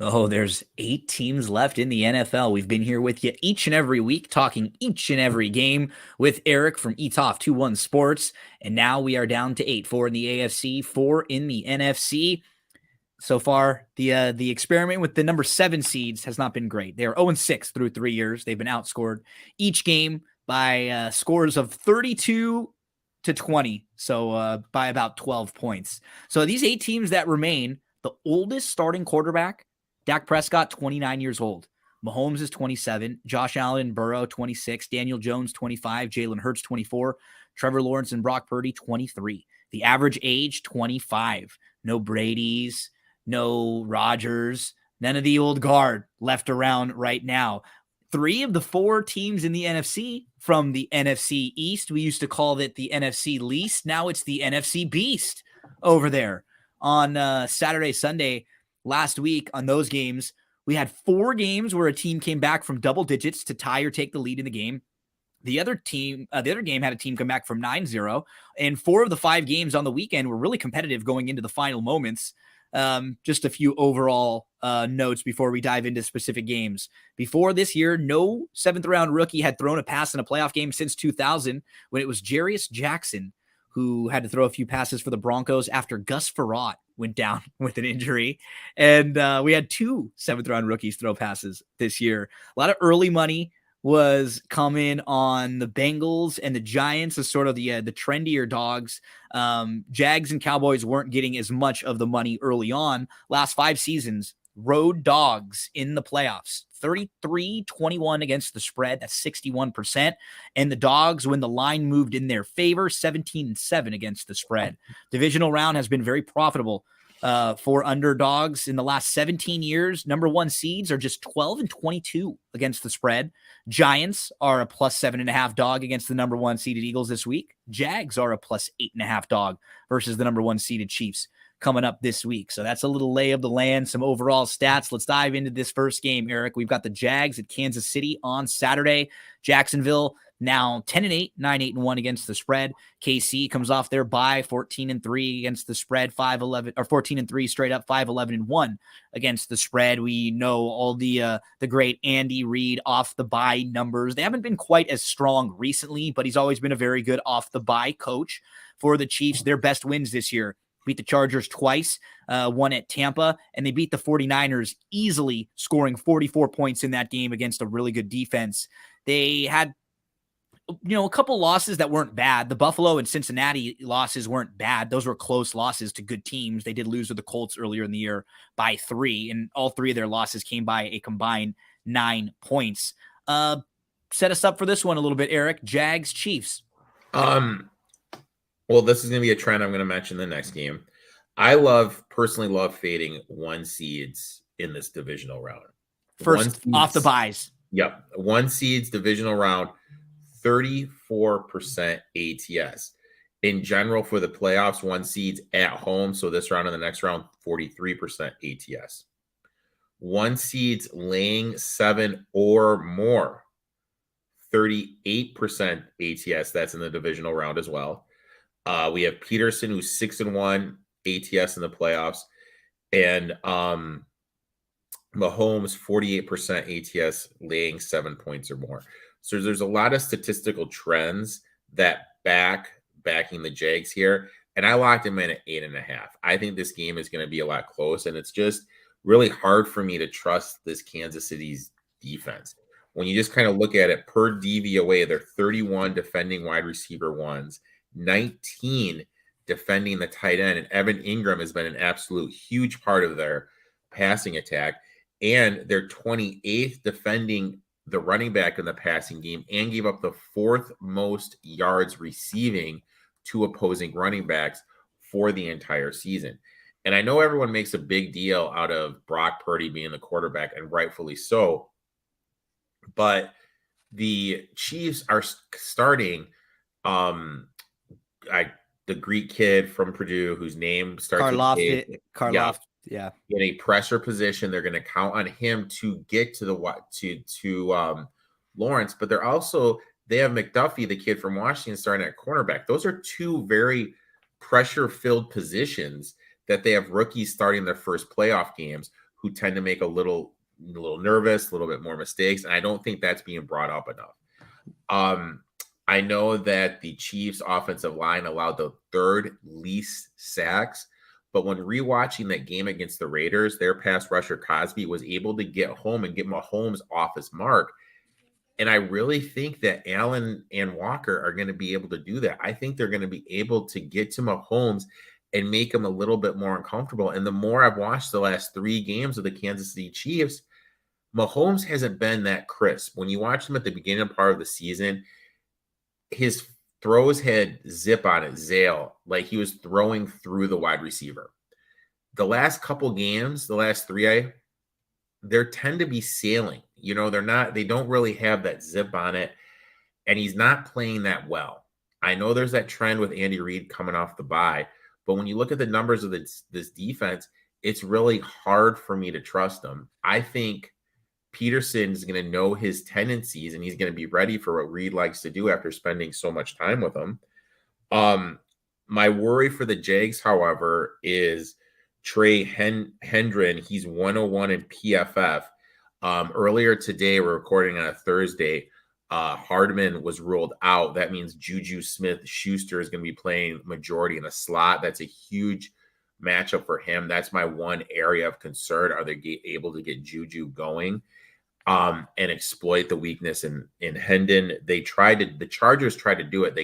Oh, there's 8 teams left in the NFL. We've been here with you each and every week, talking each and every game with Eric from ETOF 21 Sports. And now we are down to 8, 4 in the AFC, 4 in the NFC. So far, the experiment with the number 7 seeds has not been great. They are 0-6 through 3 years. They've been outscored each game by scores of 32-20, so by about 12 points. So these 8 teams that remain, the oldest starting quarterback, Dak Prescott, 29 years old. Mahomes is 27. Josh Allen, Burrow, 26. Daniel Jones, 25. Jalen Hurts, 24. Trevor Lawrence and Brock Purdy, 23. The average age, 25. No Brady's, no Rodgers, none of the old guard left around right now. 3 of the 4 teams in the NFC from the NFC East, we used to call it the NFC Least. Now it's the NFC Beast over there. On Saturday, Sunday, last week on those games, we had 4 games where a team came back from double digits to tie or take the lead in the game. The other game had a team come back from 9-0, and 4 of the 5 games on the weekend were really competitive going into the final moments. Just a few overall notes before we dive into specific games. Before this year, no 7th-round rookie had thrown a pass in a playoff game since 2000, when it was Jarius Jackson who had to throw a few passes for the Broncos after Gus Frerotte went down with an injury. And we had 2 7th-round rookies throw passes this year. A lot of early money was coming on the Bengals and the Giants as sort of the trendier dogs. Jags and Cowboys weren't getting as much of the money early on. Last 5 seasons, road dogs in the playoffs, 33-21 against the spread. That's 61%. And the dogs, when the line moved in their favor, 17-7 against the spread. Divisional round has been very profitable for underdogs in the last 17 years. Number 1 seeds are just 12-22 against the spread. Giants are a plus 7.5 dog against the number 1 seeded Eagles this week. Jags are a plus 8.5 dog versus the number 1 seeded Chiefs coming up this week. So that's a little lay of the land, some overall stats. Let's dive into this first game, Eric. We've got the Jags at Kansas City on Saturday. Jacksonville now 10-8, 9-8-1 against the spread. KC comes off their bye, 14-3 against the spread, 5-11 or 14-3 straight up, 5-11-1 against the spread. We know all the great Andy Reid off the bye numbers. They haven't been quite as strong recently, but he's always been a very good off the bye coach for the Chiefs. Their best wins this year: beat the Chargers twice, one at Tampa, and they beat the 49ers easily, scoring 44 points in that game against a really good defense. They had a couple losses that weren't bad. The Buffalo and Cincinnati losses weren't bad. Those were close losses to good teams. They did lose to the Colts earlier in the year by 3, and all 3 of their losses came by a combined 9 points. Set us up for this one a little bit, Eric. Jags, Chiefs. Well, this is going to be a trend I'm going to mention in the next game. I personally love fading 1 seeds in this divisional round. First off the buys. Yep. 1 seeds divisional round, 34% ATS. In general, for the playoffs, 1 seeds at home, so this round and the next round, 43% ATS. 1 seeds laying 7 or more, 38% ATS. That's in the divisional round as well. We have Peterson, who's 6-1 ATS in the playoffs, and Mahomes, 48% ATS, laying 7 points or more. So there's a lot of statistical trends that backing the Jags here, and I locked him in at 8.5. I think this game is going to be a lot close, and it's just really hard for me to trust this Kansas City's defense. When you just kind of look at it per DVOA, they're 31 defending wide receiver ones, 19 defending the tight end, and Evan Ingram has been an absolute huge part of their passing attack, and they're 28th defending the running back in the passing game, and gave up the 4th most yards receiving to opposing running backs for the entire season. And I know everyone makes a big deal out of Brock Purdy being the quarterback, and rightfully so, but the Chiefs are starting the Greek kid from Purdue whose name starts Karloff. Yeah. In a pressure position. They're going to count on him to get to Lawrence, but they have McDuffie, the kid from Washington, starting at cornerback. Those are 2 very pressure-filled positions that they have rookies starting their first playoff games who tend to make a little nervous, a little bit more mistakes, and I don't think that's being brought up enough. I know that the Chiefs offensive line allowed the third least sacks, but when rewatching that game against the Raiders, their pass rusher Cosby was able to get home and get Mahomes off his mark. And I really think that Allen and Walker are going to be able to do that. I think they're going to be able to get to Mahomes and make him a little bit more uncomfortable. And the more I've watched the last 3 games of the Kansas City Chiefs, Mahomes hasn't been that crisp. When you watch him at the beginning part of the season, his throws had zip on it, Zale, like he was throwing through the wide receiver. The last couple games, the last 3, they tend to be sailing. They don't really have that zip on it, and he's not playing that well. I know there's that trend with Andy Reid coming off the bye, but when you look at the numbers of this defense, it's really hard for me to trust them. I think Peterson is going to know his tendencies, and he's going to be ready for what Reid likes to do after spending so much time with him. My worry for the Jags, however, is Trey Hendren. He's 101 in PFF. Earlier today, we're recording on a Thursday, Hardman was ruled out. That means Juju Smith-Schuster is going to be playing majority in the slot. That's a huge matchup for him. That's my one area of concern. Are they able to get Juju going and exploit the weakness in Hendon? The Chargers tried to do it.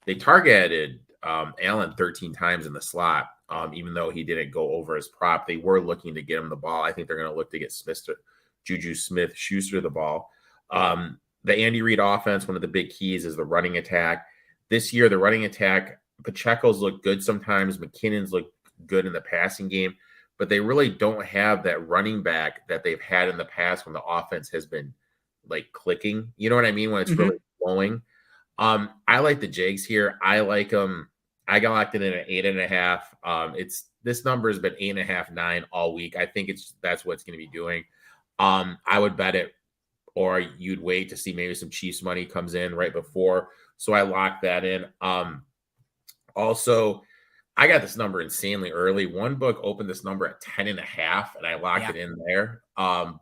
They targeted Allen 13 times in the slot. Even though he didn't go over his prop, they were looking to get him the ball. I think they're going to look to get Juju Smith-Schuster the ball. The Andy Reid offense, one of the big keys is the running attack. This year, the running attack, Pacheco's look good sometimes. McKinnon's look good in the passing game, but they really don't have that running back that they've had in the past when the offense has been like clicking. You know what I mean? When it's really flowing. I like the Jags here. I like them. I got locked in at 8.5. This number has been 8.5, 9 all week. I think that's what it's going to be doing. I would bet it, or you'd wait to see maybe some Chiefs money comes in right before. So I locked that in. Also, I got this number insanely early. One book opened this number at 10.5, and I locked it in there. I'm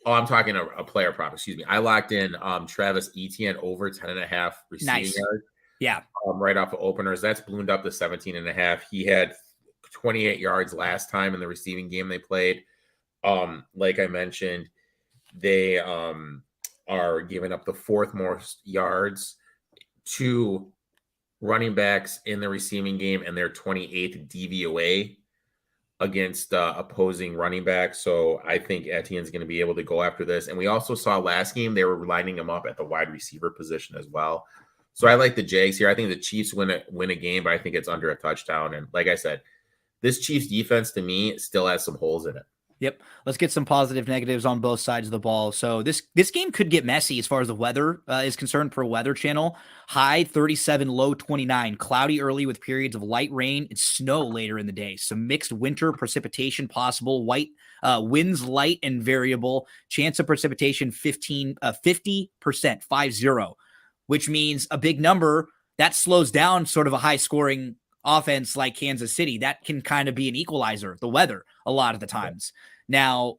talking a player prop. Excuse me. I locked in Travis Etienne over 10.5 receiving yards. Yeah. Right off of openers. That's ballooned up to 17.5. He had 28 yards last time in the receiving game they played. Like I mentioned, they are giving up the 4th most yards to running backs in the receiving game, and their 28th DVOA against opposing running backs. So I think Etienne's going to be able to go after this. And we also saw last game they were lining him up at the wide receiver position as well. So I like the Jags here. I think the Chiefs win a game, but I think it's under a touchdown. And like I said, this Chiefs defense to me still has some holes in it. Yep. Let's get some positive negatives on both sides of the ball. So this game could get messy as far as the weather is concerned per Weather Channel. High 37, low 29. Cloudy early with periods of light rain and snow later in the day. Some mixed winter precipitation possible. Winds light and variable. Chance of precipitation 50%, 50, which means a big number that slows down sort of a high scoring offense like Kansas City. That can kind of be an equalizer, the weather, a lot of the times. Now,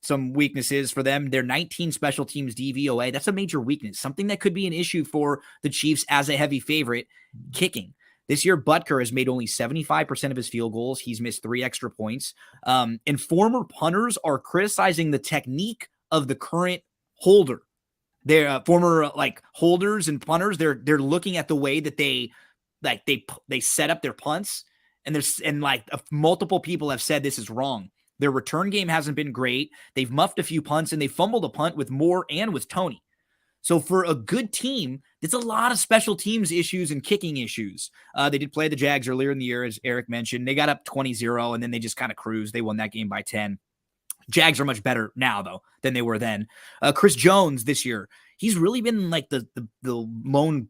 some weaknesses for them. They're 19 special teams DVOA. That's a major weakness, something that could be an issue for the Chiefs as a heavy favorite. Kicking. This year, Butker has made only 75% of his field goals. He's missed 3 extra points. And former punters are criticizing the technique of the current holder. They're former holders and punters. They're looking at the way that they set up their punts, and multiple people have said this is wrong. Their return game hasn't been great. They've muffed a few punts, and they fumbled a punt with Moore and with Tony. So for a good team, there's a lot of special teams issues and kicking issues. They did play the Jags earlier in the year, as Eric mentioned. They got up 20-0, and then they just kind of cruised. They won that game by 10. Jags are much better now, though, than they were then. Chris Jones this year, he's really been like the lone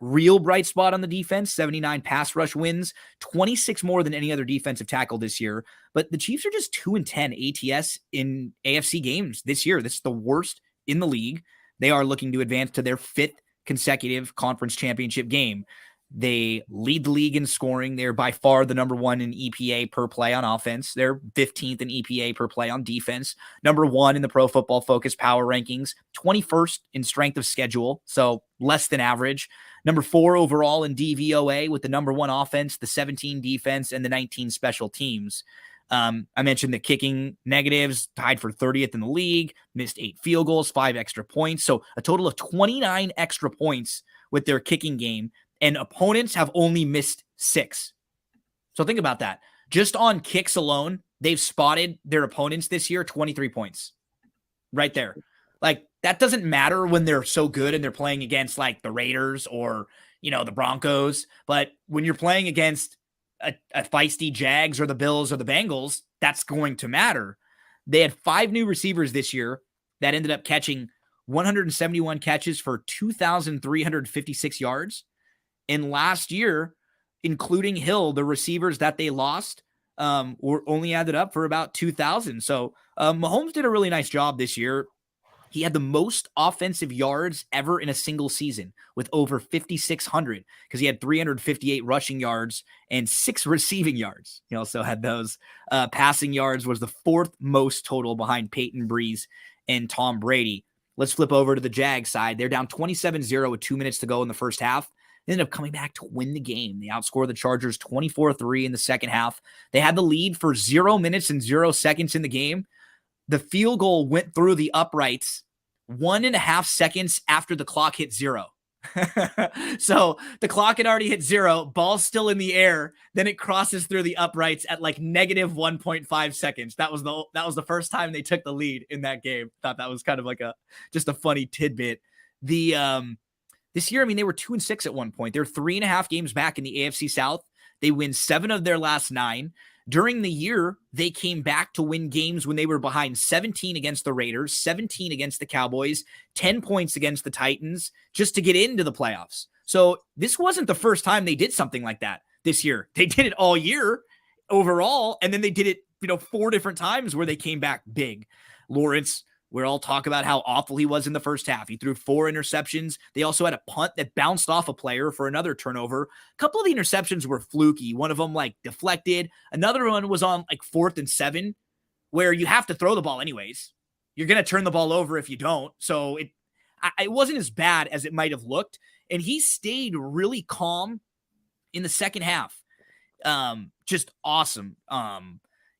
real bright spot on the defense. 79 pass rush wins, 26 more than any other defensive tackle this year. But the Chiefs are just 2-10 ATS in AFC games this year. This is the worst in the league. They are looking to advance to their 5th consecutive conference championship game. They lead the league in scoring. They're by far the number one in EPA per play on offense. They're 15th in EPA per play on defense. Number one in the Pro Football Focus power rankings. 21st in strength of schedule, so less than average. Number 4 overall in DVOA with the number 1 offense, the 17 defense, and the 19 special teams. I mentioned the kicking negatives, tied for 30th in the league, missed 8 field goals, 5 extra points. So a total of 29 extra points with their kicking game, and opponents have only missed 6. So think about that. Just on kicks alone, they've spotted their opponents this year 23 points. Right there. Like, that doesn't matter when they're so good and they're playing against like the Raiders or, the Broncos. But when you're playing against a feisty Jags or the Bills or the Bengals, that's going to matter. They had 5 new receivers this year that ended up catching 171 catches for 2,356 yards. And last year, including Hill, the receivers that they lost were only added up for about 2,000. So Mahomes did a really nice job this year. He had the most offensive yards ever in a single season with over 5,600 because he had 358 rushing yards and 6 receiving yards. He also had those. Passing yards was the 4th most total behind Peyton Breeze and Tom Brady. Let's flip over to the Jags side. They're down 27-0 with 2 minutes to go in the first half. They ended up coming back to win the game. They outscored the Chargers 24-3 in the second half. They had the lead for 0 minutes and 0 seconds in the game. The field goal went through the uprights 1.5 seconds after the clock hit 0. So the clock had already hit 0, ball's still in the air, then it crosses through the uprights at like negative 1.5 seconds. That was the first time they took the lead in that game. Thought that was kind of like just a funny tidbit. This year, they were 2-6 at one point. They're 3.5 games back in the AFC South. They win 7 of their last 9. During the year, they came back to win games when they were behind 17 against the Raiders, 17 against the Cowboys, 10 points against the Titans, just to get into the playoffs. So this wasn't the first time they did something like that this year. They did it all year overall, and then they did it, 4 different times where they came back big. Lawrence, we'll all talk about how awful he was in the first half. He threw 4 interceptions. They also had a punt that bounced off a player for another turnover. A couple of the interceptions were fluky. One of them deflected. Another one was on 4th and 7 where you have to throw the ball anyways. You're going to turn the ball over if you don't. So it wasn't as bad as it might have looked. And he stayed really calm in the second half. Just awesome.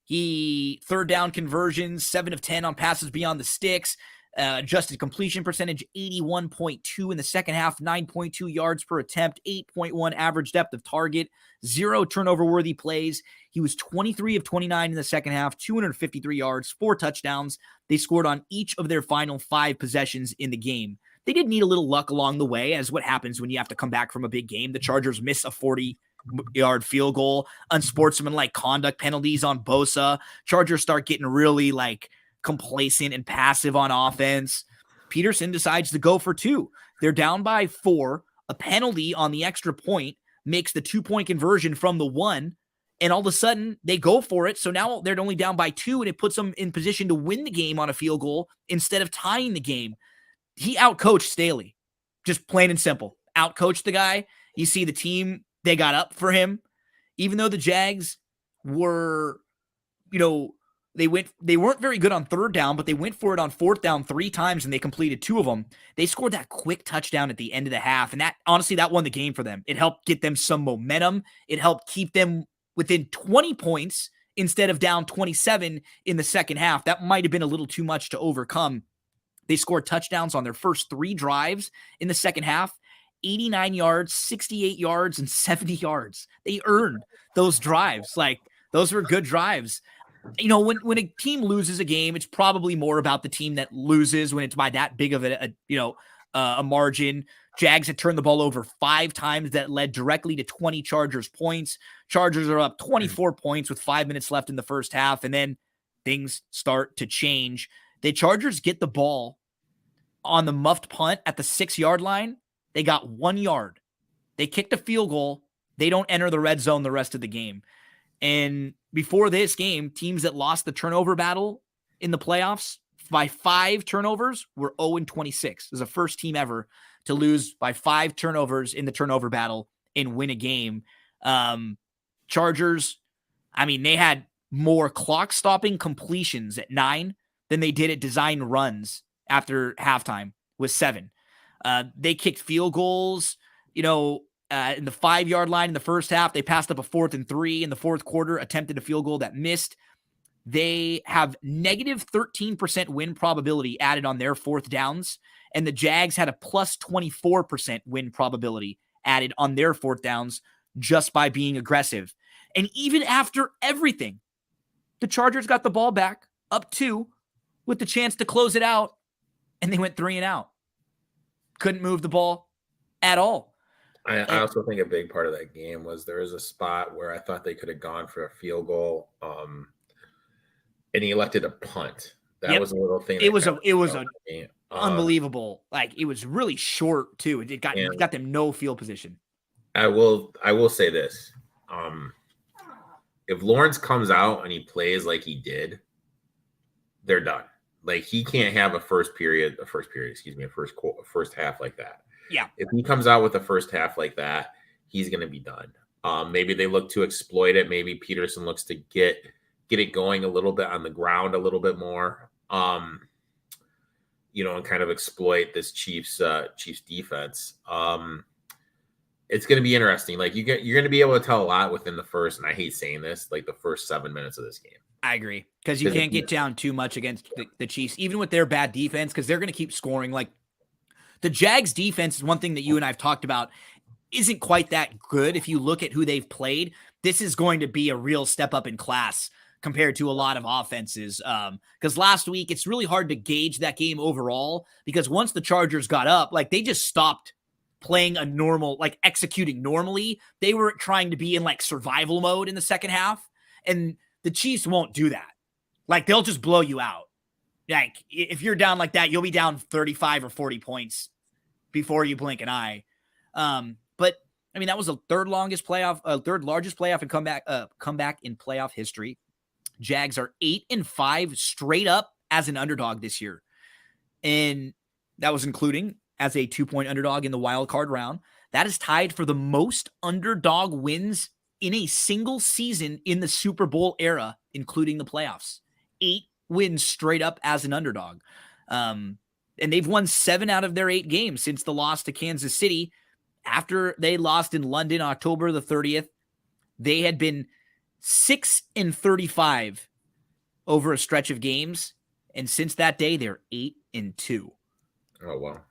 He 3rd down conversions, 7 of 10 on passes beyond the sticks, adjusted completion percentage, 81.2 in the second half, 9.2 yards per attempt, 8.1 average depth of target, 0 turnover-worthy plays. He was 23 of 29 in the second half, 253 yards, 4 touchdowns. They scored on each of their final 5 possessions in the game. They did need a little luck along the way, as what happens when you have to come back from a big game. The Chargers miss a 40-yard field goal, unsportsmanlike conduct penalties on Bosa. Chargers start getting really complacent and passive on offense. Peterson decides to go for 2. They're down by 4. A penalty on the extra point makes the 2-point conversion from the 1. And all of a sudden they go for it. So now they're only down by 2, and it puts them in position to win the game on a field goal instead of tying the game. He outcoached Staley. Just plain and simple. Outcoached the guy. You see the team, they got up for him. Even though the Jags were, they weren't very good on 3rd down, but they went for it on 4th down 3 times and they completed 2 of them. They scored that quick touchdown at the end of the half. And that won the game for them. It helped get them some momentum. It helped keep them within 20 points instead of down 27 in the second half. That might have been a little too much to overcome. They scored touchdowns on their first 3 drives in the second half. 89 yards, 68 yards, and 70 yards. They earned those drives. Those were good drives. When a team loses a game, it's probably more about the team that loses when it's by that big of a margin. Jags had turned the ball over 5 times that led directly to 20 Chargers points. Chargers are up 24 points with 5 minutes left in the first half, and then things start to change. The Chargers get the ball on the muffed punt at the 6-yard line. They got 1 yard. They kicked a field goal. They don't enter the red zone the rest of the game. And before this game, teams that lost the turnover battle in the playoffs by 5 turnovers were 0-26. It was the first team ever to lose by 5 turnovers in the turnover battle and win a game. Chargers, I mean, they had more clock stopping completions at 9 than they did at design runs after halftime with 7. They kicked field goals, in the 5-yard line in the first half. They passed up a 4th and 3 in the fourth quarter, attempted a field goal that missed. They have negative 13% win probability added on their fourth downs, and the Jags had a plus 24% win probability added on their fourth downs just by being aggressive. And even after everything, the Chargers got the ball back up 2 with the chance to close it out, and they went 3 and out. Couldn't move the ball at all. I also think a big part of that game was there was a spot where I thought they could have gone for a field goal, and he elected a punt. That was a little thing. It was unbelievable. Like, it was really short too. It got them no field position. I will say this: if Lawrence comes out and he plays like he did, they're done. Like, he can't have a first half like that. Yeah. If he comes out with a first half like that, he's going to be done. Maybe they look to exploit it. Maybe Peterson looks to get it going a little bit on the ground a little bit more, and kind of exploit this Chiefs defense. It's going to be interesting. Like, you're going to be able to tell a lot within the first, and I hate saying this, like the first 7 minutes of this game. I agree, because you can't get down too much against the Chiefs, even with their bad defense, because they're going to keep scoring. Like, the Jags defense is one thing that you and I have talked about, isn't quite that good. If you look at who they've played, this is going to be a real step up in class compared to a lot of offenses. Because last week, it's really hard to gauge that game overall, because once the Chargers got up, like, they just stopped playing a normal, like, executing normally. They were trying to be in like survival mode in the second half, and the Chiefs won't do that. Like, they'll just blow you out. Like, if you're down like that, you'll be down 35 or 40 points before you blink an eye. But I mean, that was the third largest playoff and comeback in playoff history. Jags are 8-5 straight up as an underdog this year. And that was including as a 2-point underdog in the wild card round. That is tied for the most underdog wins in a single season in the Super Bowl era, including the playoffs. 8 wins straight up as an underdog. And they've won 7 out of their 8 games since the loss to Kansas City. After they lost in London, October the 30th, they had been 6-35 over a stretch of games. And since that day, they're 8-2. Oh, wow.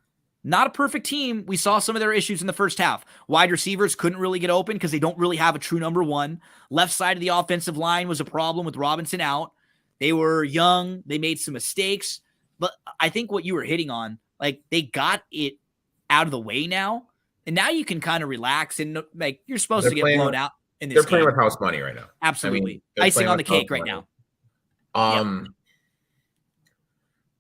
Not a perfect team. We saw some of their issues in the first half. Wide receivers couldn't really get open because they don't really have a true number one. Left side of the offensive line was a problem with Robinson out. They were young. They made some mistakes. But I think what you were hitting on, like, they got it out of the way now. And now you can kind of relax, and like, you're supposed to get blown out in this game. They're playing with house money right now. Absolutely. I mean, icing on the cake right now. I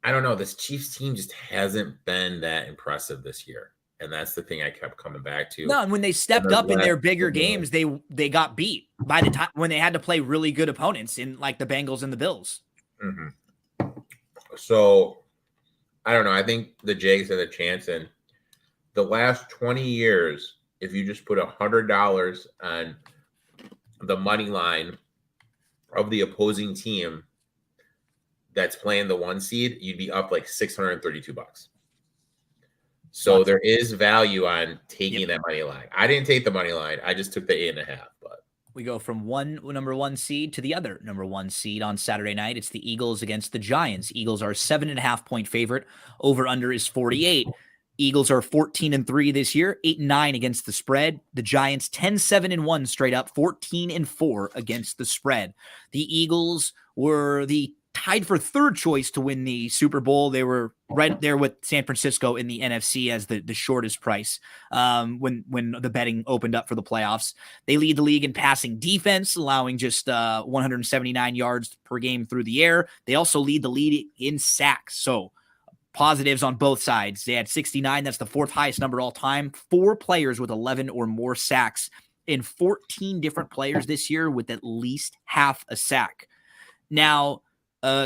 don't know. This Chiefs team just hasn't been that impressive this year. And that's the thing I kept coming back to. No, and when they stepped up in their bigger games, they got beat by the time when they had to play really good opponents in like the Bengals and the Bills. Mm-hmm. So I don't know. I think the Jags had a chance. And the last 20 years, if you just put $100 on the money line of the opposing team that's playing the 1 seed, you'd be up like $632. So there is value on taking that money line. I didn't take the money line. I just took the 8.5. But we go from one number 1 seed to the other number 1 seed on Saturday night. It's the Eagles against the Giants. Eagles are 7.5-point favorite. Over under is 48. Eagles are 14-3 this year, 8-9 against the spread. The Giants 10-7-1 straight up, 14-4 against the spread. The Eagles were tied for third choice to win the Super Bowl. They were right there with San Francisco in the NFC as the shortest price when the betting opened up for the playoffs. They lead the league in passing defense, allowing just 179 yards per game through the air. They also lead the league in sacks. So positives on both sides. They had 69. That's the 4th highest number all time. 4 players with 11 or more sacks, and 14 different players this year with at least half a sack. Now,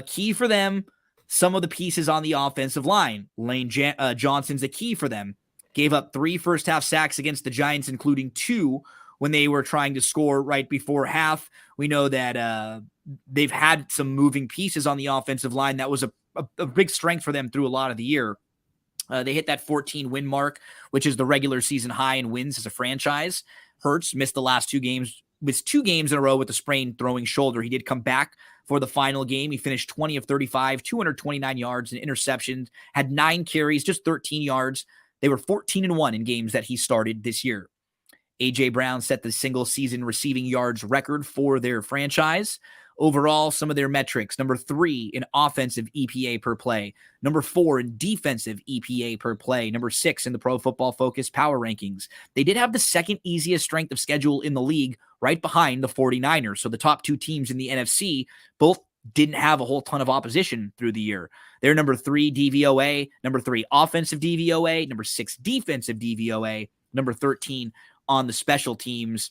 key for them, some of the pieces on the offensive line. Lane Johnson's a key for them. gave up 3 first-half sacks against the Giants, including 2 when they were trying to score right before half. We know that they've had some moving pieces on the offensive line. That was a big strength for them through a lot of the year. They hit that 14-win mark, which is the regular season high in wins as a franchise. Hurts missed the last 2 games, missed 2 games in a row with a sprained throwing shoulder. He did come back for the final game. He finished 20 of 35, 229 yards and interceptions, had 9 carries, just 13 yards. They were 14-1 in games that he started this year. A.J. Brown set the single-season receiving yards record for their franchise. Overall, some of their metrics: number 3 in offensive EPA per play, number 4 in defensive EPA per play, number 6 in the Pro Football Focus power rankings. They did have the second easiest strength of schedule in the league, right behind the 49ers. So the top 2 teams in the NFC both didn't have a whole ton of opposition through the year. They're number 3 DVOA, number 3 offensive DVOA, number 6 defensive DVOA, number 13 on the special teams.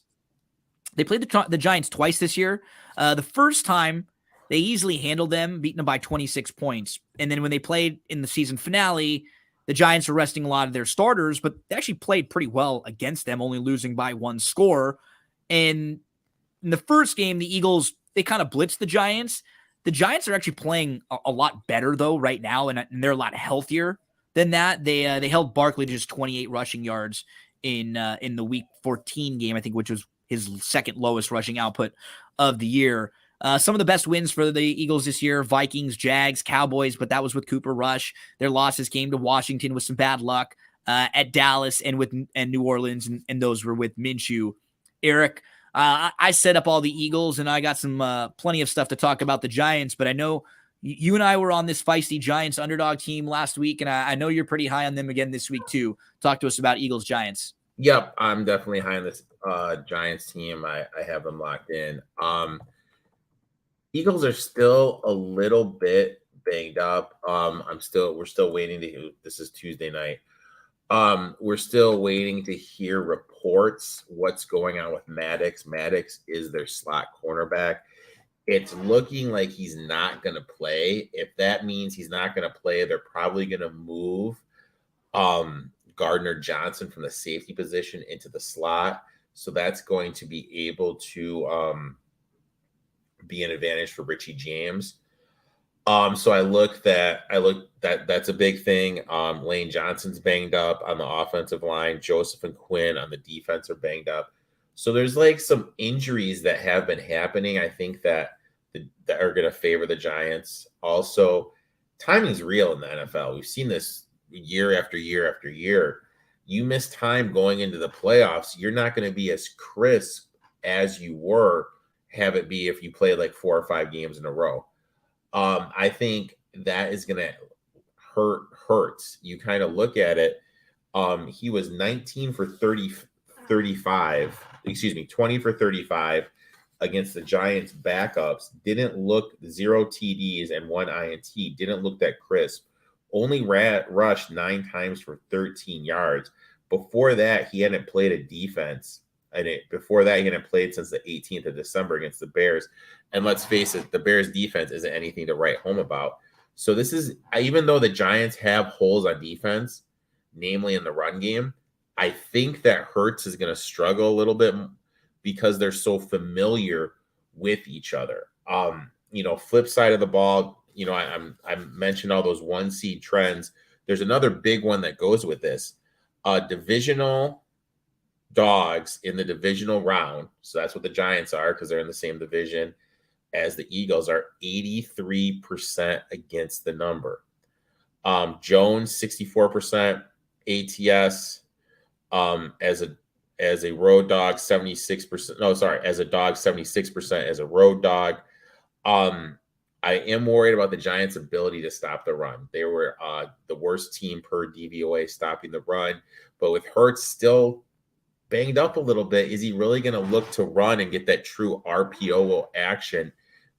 They played the Giants twice this year. The first time, they easily handled them, beating them by 26 points. And then when they played in the season finale, the Giants were resting a lot of their starters, but they actually played pretty well against them, only losing by 1 score. And in the first game, the Eagles, they kind of blitzed the Giants. The Giants are actually playing a lot better, though, right now, and they're a lot healthier than that. They held Barkley to just 28 rushing yards in the Week 14 game, I think, which was his second lowest rushing output of the year. Some of the best wins for the Eagles this year: Vikings, Jags, Cowboys, but that was with Cooper Rush. Their losses came to Washington with some bad luck, at Dallas and New Orleans, and those were with Minshew. Eric, I set up all the Eagles, and I got some plenty of stuff to talk about the Giants, but I know you and I were on this feisty Giants underdog team last week, and I know you're pretty high on them again this week too. Talk to us about Eagles-Giants. Yep, I'm definitely high on this Giants team. I have them locked in. Eagles are still a little bit banged up. We're still waiting to. This is Tuesday night. We're still waiting to hear reports what's going on with Maddox. Maddox is their slot cornerback. It's looking like he's not going to play. If that means he's not going to play, they're probably going to move Gardner Johnson from the safety position into the slot. So that's going to be able to be an advantage for Richie James. So that's a big thing. Lane Johnson's banged up on the offensive line. Joseph and Quinn on the defense are banged up. So there's like some injuries that have been happening, I think, that are going to favor the Giants. Also, timing's real in the NFL. We've seen this year after year after year. You miss time going into the playoffs, you're not going to be as crisp as you have it be if you play like 4 or 5 games in a row. I think that is going to hurts. You kind of look at it. He was 20 for 35 against the Giants backups. Didn't look 0 TDs and 1 INT. Didn't look that crisp. Only rushed 9 times for 13 yards. Before that, he hadn't played a defense. Before that, he hadn't played since the 18th of December against the Bears. And let's face it, the Bears defense isn't anything to write home about. So this is, even though the Giants have holes on defense, namely in the run game, I think that Hurts is going to struggle a little bit because they're so familiar with each other. Flip side of the ball, I mentioned all those 1 seed trends. There's another big one that goes with this. Divisional dogs in the divisional round. So that's what the Giants are, because they're in the same division as the Eagles, are 83% against the number. Jones, 64%, ATS, as a road dog, 76%. No, sorry, as a dog, 76% as a road dog. I am worried about the Giants' ability to stop the run. They were the worst team per DVOA stopping the run. But with Hurts still banged up a little bit, is he really going to look to run and get that true RPO action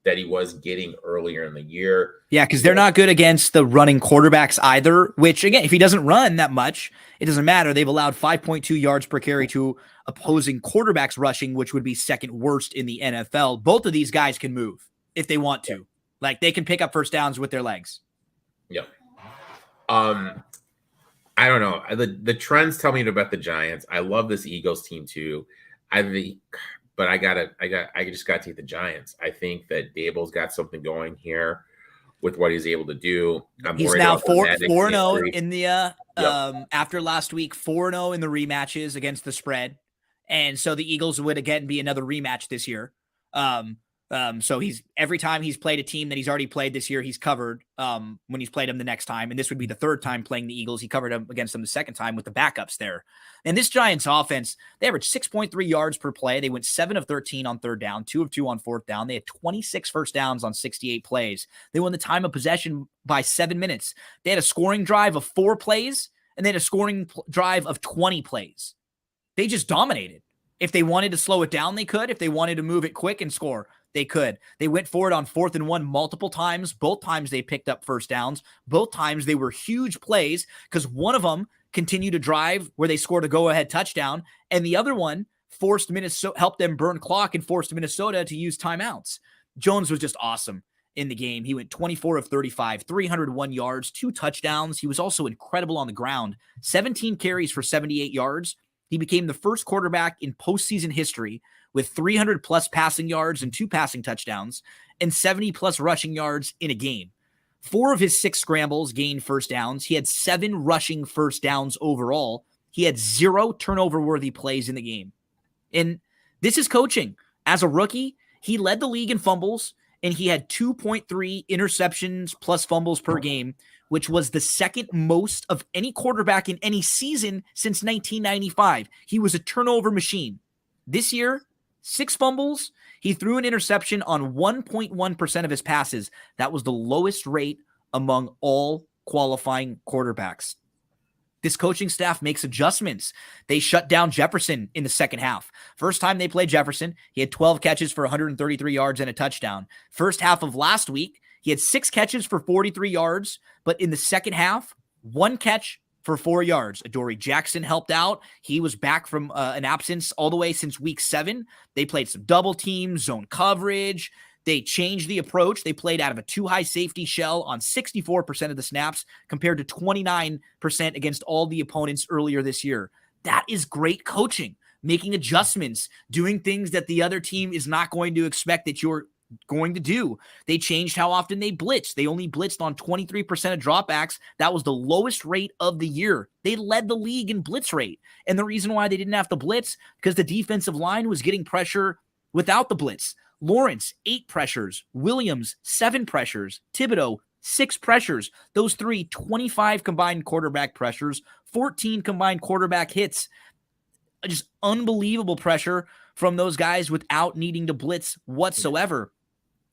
that he was getting earlier in the year? Yeah, because they're not good against the running quarterbacks either, which, again, if he doesn't run that much, it doesn't matter. They've allowed 5.2 yards per carry to opposing quarterbacks rushing, which would be second worst in the NFL. Both of these guys can move if they want to. Like, they can pick up first downs with their legs. Yep. I don't know. The trends tell me to bet the Giants. I love this Eagles team too. But I just got to take the Giants. I think that Dable's got something going here with what he's able to do. I'm He's worried now about the 4 Maddox 4-0 injury. in the Yep. after last week, 4-0 in the rematches against the spread. And so the Eagles would again be another rematch this year. So he's every time he's played a team that he's already played this year, he's covered when he's played them the next time. And this would be the third time playing the Eagles. He covered them against them the second time with the backups there. And this Giants offense, they averaged 6.3 yards per play. They went 7 of 13 on third down, 2 of 2 on fourth down. They had 26 first downs on 68 plays. They won the time of possession by 7 minutes. They had a scoring drive of 4 plays, and they had a scoring drive of 20 plays. They just dominated. If they wanted to slow it down, they could. If they wanted to move it quick and score, they could. They went forward on 4th and 1 multiple times. Both times they picked up first downs. Both times they were huge plays because one of them continued to drive where they scored a go-ahead touchdown, and the other one forced Minnesota, helped them burn clock and forced Minnesota to use timeouts. Jones was just awesome in the game. He went 24 of 35, 301 yards, 2 touchdowns. He was also incredible on the ground. 17 carries for 78 yards. He became the first quarterback in postseason history with 300 plus passing yards and 2 passing touchdowns and 70 plus rushing yards in a game. 4 of his 6 scrambles gained first downs. He had 7 rushing first downs overall. He had 0 turnover-worthy plays in the game. And this is coaching. As a rookie, he led the league in fumbles, and he had 2.3 interceptions plus fumbles per game, which was the second most of any quarterback in any season since 1995. He was a turnover machine. This year, 6 fumbles. He threw an interception on 1.1% of his passes. That was the lowest rate among all qualifying quarterbacks. This coaching staff makes adjustments. They shut down Jefferson in the second half. First time they played Jefferson, he had 12 catches for 133 yards and a touchdown. First half of last week, he had 6 catches for 43 yards, but in the second half, 1 catch for 4 yards. Adoree Jackson helped out. He was back from an absence all the way since week 7. They played some double teams, zone coverage. They changed the approach. They played out of a 2-high safety shell on 64% of the snaps compared to 29% against all the opponents earlier this year. That is great coaching, making adjustments, doing things that the other team is not going to expect that you're going to do. They changed how often they blitzed. They only blitzed on 23% of dropbacks. That was the lowest rate of the year. They led the league in blitz rate. And the reason why they didn't have to blitz, because the defensive line was getting pressure without the blitz. Lawrence, 8 pressures. Williams, 7 pressures. Thibodeau, 6 pressures. Those 3, 25 combined quarterback pressures, 14 combined quarterback hits. Just unbelievable pressure from those guys without needing to blitz whatsoever.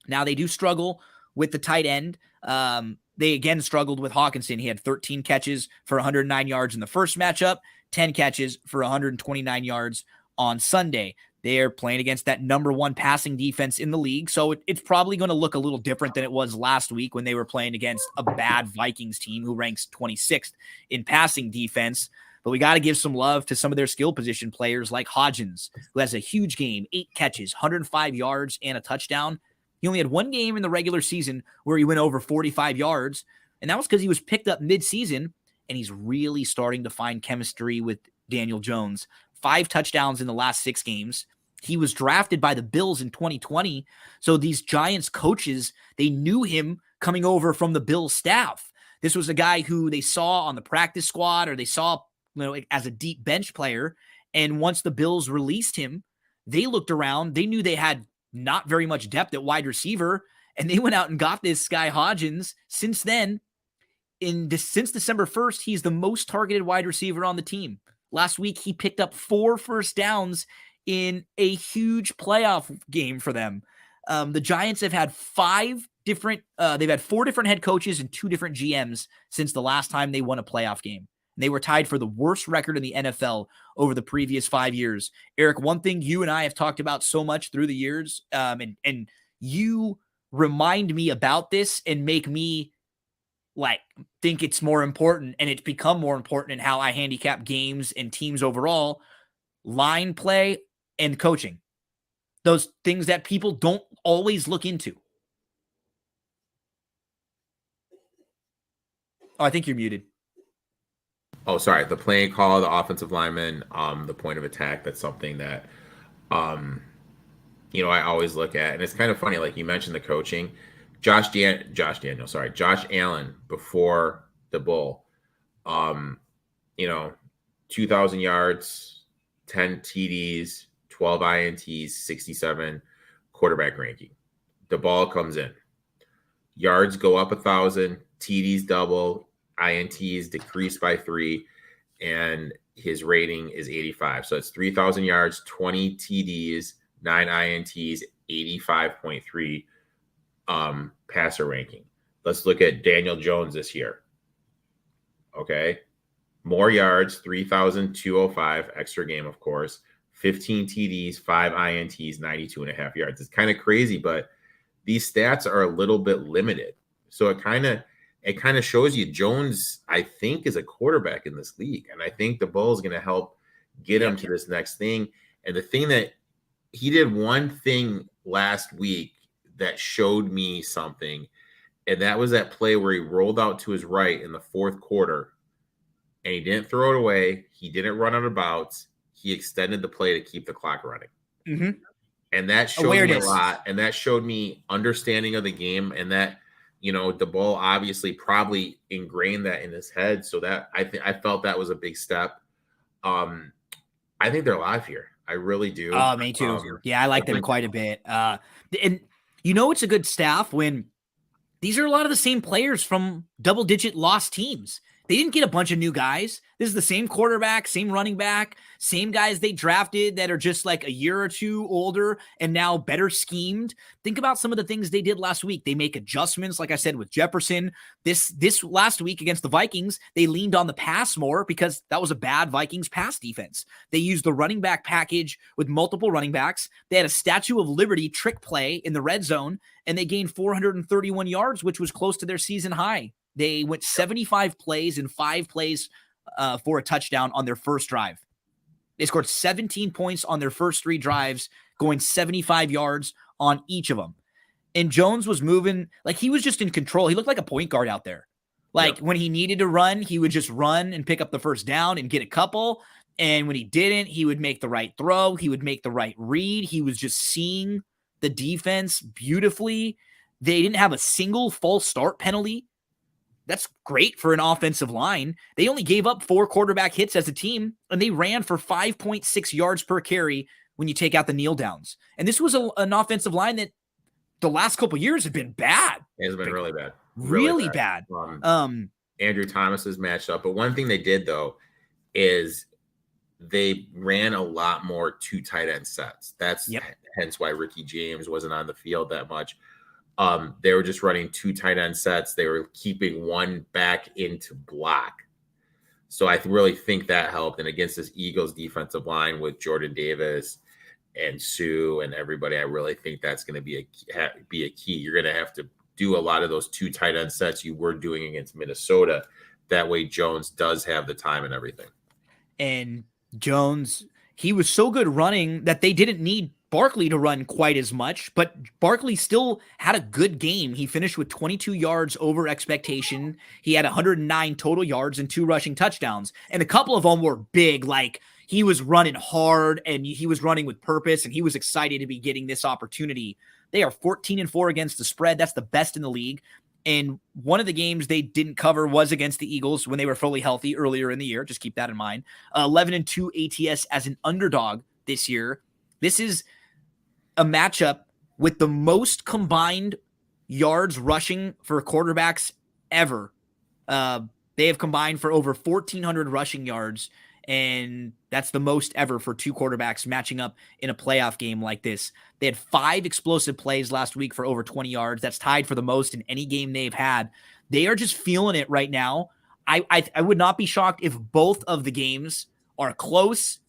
Now, they do struggle with the tight end. They again struggled with Hawkinson. He had 13 catches for 109 yards in the first matchup, 10 catches for 129 yards on Sunday. They're playing against that number 1 passing defense in the league, so it's probably going to look a little different than it was last week when they were playing against a bad Vikings team who ranks 26th in passing defense. But we got to give some love to some of their skill position players like Hodgins, who has a huge game, 8 catches, 105 yards, and a touchdown. He only had 1 game in the regular season where he went over 45 yards, and that was because he was picked up mid-season, and he's really starting to find chemistry with Daniel Jones. 5 touchdowns in the last 6 games. He was drafted by the Bills in 2020. So these Giants coaches, they knew him coming over from the Bills staff. This was a guy who they saw on the practice squad or they saw, as a deep bench player. And once the Bills released him, they looked around. They knew they had not very much depth at wide receiver. And they went out and got this guy Hodgins. Since then, since December 1st, he's the most targeted wide receiver on the team. Last week, he picked up 4 first downs in a huge playoff game for them. The Giants have had 4 different head coaches and 2 different GMs since the last time they won a playoff game. And they were tied for the worst record in the NFL over the previous 5 years. Eric, one thing you and I have talked about so much through the years, and you remind me about this and make me think it's more important, and it's become more important in how I handicap games and teams overall, line play and coaching. Those things that people don't always look into. Oh, I think you're muted. Oh, sorry. The playing call, the offensive lineman, the point of attack. That's something that, um, I always look at, and it's kind of funny. Like you mentioned, the coaching. Josh Allen before the Bull. Um, 2,000 yards, 10 TDs, 12 INTs, 67 quarterback ranking. The ball comes in. Yards go up 1,000, TDs double, INTs decrease by 3, and his rating is 85. So it's 3,000 yards, 20 TDs, 9 INTs, 85.3 passer ranking. Let's look at Daniel Jones this year. Okay. More yards, 3,205, extra game, of course, 15 TDs, 5 INTs, 92 and a half yards. It's kind of crazy, but these stats are a little bit limited. So it kind of shows you Jones, I think, is a quarterback in this league. And I think the Bull is going to help get him to this next thing. And the thing that he did one thing last week that showed me something, and that was that play where he rolled out to his right in the fourth quarter, and he didn't throw it away. He didn't run out of bounds. He extended the play to keep the clock running. Mm-hmm. And that showed me a lot. And that showed me understanding of the game, and that, the Bull obviously probably ingrained that in his head. So that I felt that was a big step. I think they're alive here. I really do. Oh, me too. Yeah, I like them quite a bit. And it's a good staff when these are a lot of the same players from double-digit loss teams. They didn't get a bunch of new guys. This is the same quarterback, same running back, same guys they drafted that are just like a year or two older and now better schemed. Think about some of the things they did last week. They make adjustments, like I said, with Jefferson. This last week against the Vikings, they leaned on the pass more because that was a bad Vikings pass defense. They used the running back package with multiple running backs. They had a Statue of Liberty trick play in the red zone, and they gained 431 yards, which was close to their season high. They went 75 plays and 5 plays for a touchdown on their first drive. They scored 17 points on their first 3 drives, going 75 yards on each of them. And Jones was moving like he was just in control. He looked like a point guard out there. When he needed to run, he would just run and pick up the first down and get a couple. And when he didn't, he would make the right throw. He would make the right read. He was just seeing the defense beautifully. They didn't have a single false start penalty. That's great for an offensive line. They only gave up 4 quarterback hits as a team, and they ran for 5.6 yards per carry when you take out the kneel downs. And this was an offensive line that the last couple of years have been bad. It's been really bad. Really bad. Andrew Thomas is matched up. But one thing they did, though, is they ran a lot more 2 tight end sets. That's hence why Ricky James wasn't on the field that much. They were just running 2 tight end sets. They were keeping one back into block. So I really think that helped. And against this Eagles defensive line with Jordan Davis and Sue and everybody, I really think that's going to be a key. You're going to have to do a lot of those 2 tight end sets you were doing against Minnesota. That way Jones does have the time and everything. And Jones, he was so good running that they didn't need Barkley to run quite as much, but Barkley still had a good game. He finished with 22 yards over expectation. He had 109 total yards and 2 rushing touchdowns. And a couple of them were big, like he was running hard and he was running with purpose, and he was excited to be getting this opportunity. They are 14-4 against the spread. That's the best in the league. And one of the games they didn't cover was against the Eagles when they were fully healthy earlier in the year. Just keep that in mind. 11-2 ATS as an underdog this year. This is a matchup with the most combined yards rushing for quarterbacks ever. They have combined for over 1,400 rushing yards, and that's the most ever for 2 quarterbacks matching up in a playoff game like this. They had 5 explosive plays last week for over 20 yards. That's tied for the most in any game they've had. They are just feeling it right now. I would not be shocked if both of the games are close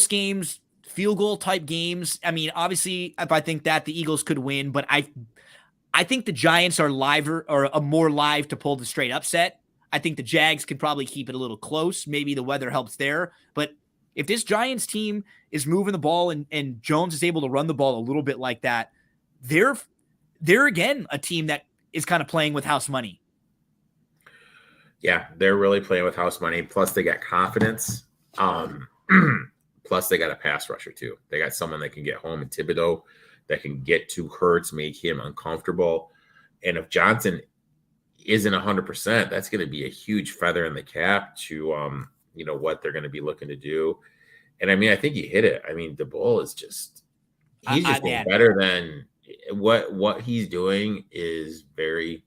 games, field goal type games. I mean, obviously, if I think that the Eagles could win, but I think the Giants are more live to pull the straight upset. I think the Jags could probably keep it a little close. Maybe the weather helps there. But if this Giants team is moving the ball and Jones is able to run the ball a little bit like that, they're again a team that is kind of playing with house money. Yeah, they're really playing with house money. Plus, they got confidence. Um, plus, they got a pass rusher too. They got someone that can get home in Thibodeau, that can get to Hurts, make him uncomfortable. And if Johnson isn't 100%, that's going to be a huge feather in the cap to what they're going to be looking to do. And I mean, I think you hit it. I mean, the Bull is he's just Man, better than what he's doing is very,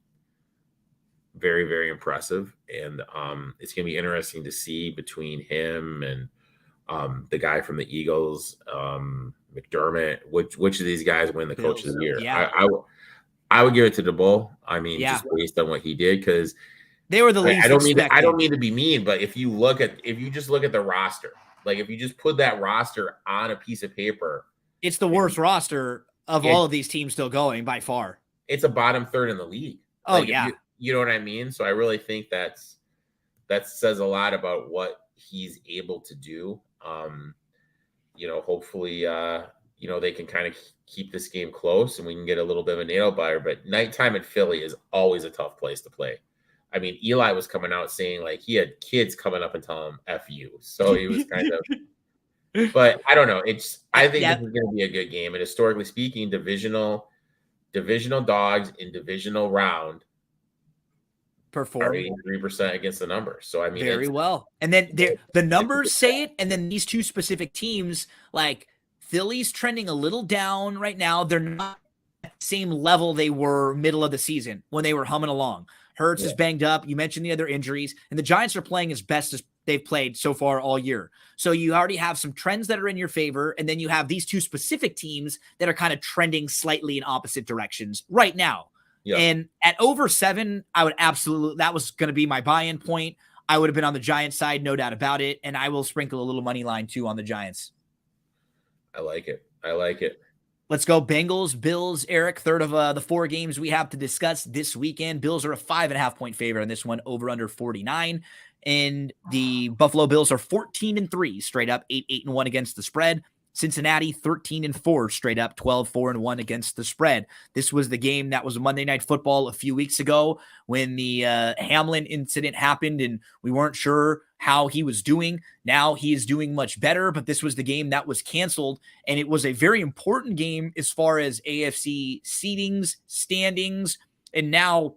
very, very impressive. And it's going to be interesting to see between him and the guy from the Eagles, McDermott, which of these guys win the Coach of the Year. Yeah. I would give it to the Bull. I mean, Yeah. just based on what he did, because they were the least. I don't mean to be mean, but if you just look at the roster, like if you just put that roster on a piece of paper, it's the worst roster of all of these teams still going by far. It's a bottom third in the league. Oh, like yeah. You know what I mean? So I really think that says a lot about what he's able to do. Hopefully, they can kind of keep this game close and we can get a little bit of a nail biter. But nighttime in Philly is always a tough place to play. I mean, Eli was coming out saying like he had kids coming up and telling him F you. So he was kind of, but I don't know. I think this is going to be a good game. And historically speaking, divisional dogs in divisional round perform 83% against the numbers. So I mean, very well. And then the numbers say it. And then these two specific teams, like Philly's trending a little down right now. They're not at the same level they were middle of the season when they were humming along. Hurts is banged up. You mentioned the other injuries, and the Giants are playing as best as they've played so far all year. So you already have some trends that are in your favor, and then you have these two specific teams that are kind of trending slightly in opposite directions right now. Yeah. And at over 7, I would absolutely, that was going to be my buy-in point. I would have been on the Giants side, no doubt about it, and I will sprinkle a little money line too on the Giants. I like it. Let's go Bengals, Bills, Eric, third of the 4 games we have to discuss this weekend. Bills are a 5.5-point favorite on this one, over under 49. And the Buffalo Bills are 14-3 straight up, 8-1 against the spread. Cincinnati 13-4 straight up, 12-4-1 against the spread. This was the game that was Monday Night Football a few weeks ago when the Hamlin incident happened and we weren't sure how he was doing. Now he is doing much better, but this was the game that was canceled, and it was a very important game as far as AFC seedings, standings, and now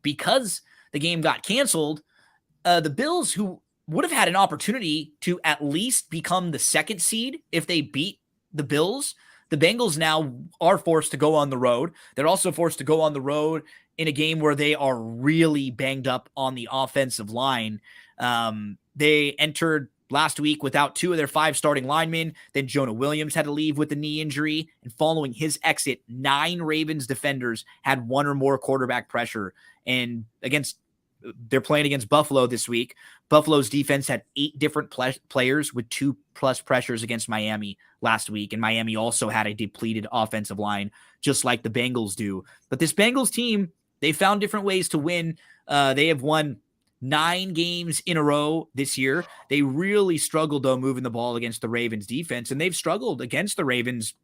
because the game got canceled, the Bills, who would have had an opportunity to at least become the 2nd seed if they beat the Bills. The Bengals now are forced to go on the road. They're also forced to go on the road in a game where they are really banged up on the offensive line. They entered last week without 2 of their 5 starting linemen. Then Jonah Williams had to leave with a knee injury. And following his exit, 9 Ravens defenders had 1 or more quarterback pressure. And they're playing against Buffalo this week. Buffalo's defense had 8 different players with 2+ pressures against Miami last week. And Miami also had a depleted offensive line, just like the Bengals do. But this Bengals team, they found different ways to win. They have won 9 games in a row this year. They really struggled, though, moving the ball against the Ravens defense. And they've struggled against the Ravens.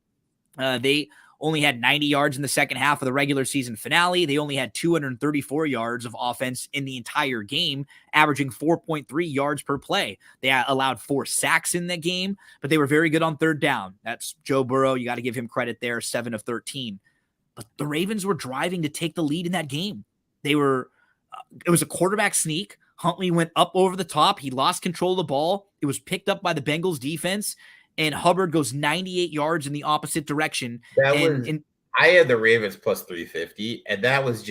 They only had 90 yards in the second half of the regular season finale. They only had 234 yards of offense in the entire game, averaging 4.3 yards per play. They allowed 4 sacks in that game, but they were very good on third down. That's Joe Burrow. You got to give him credit there, 7 of 13. But the Ravens were driving to take the lead in that game. It was a quarterback sneak. Huntley went up over the top. He lost control of the ball. It was picked up by the Bengals defense. And Hubbard goes 98 yards in the opposite direction. I had the Ravens plus 350, and that was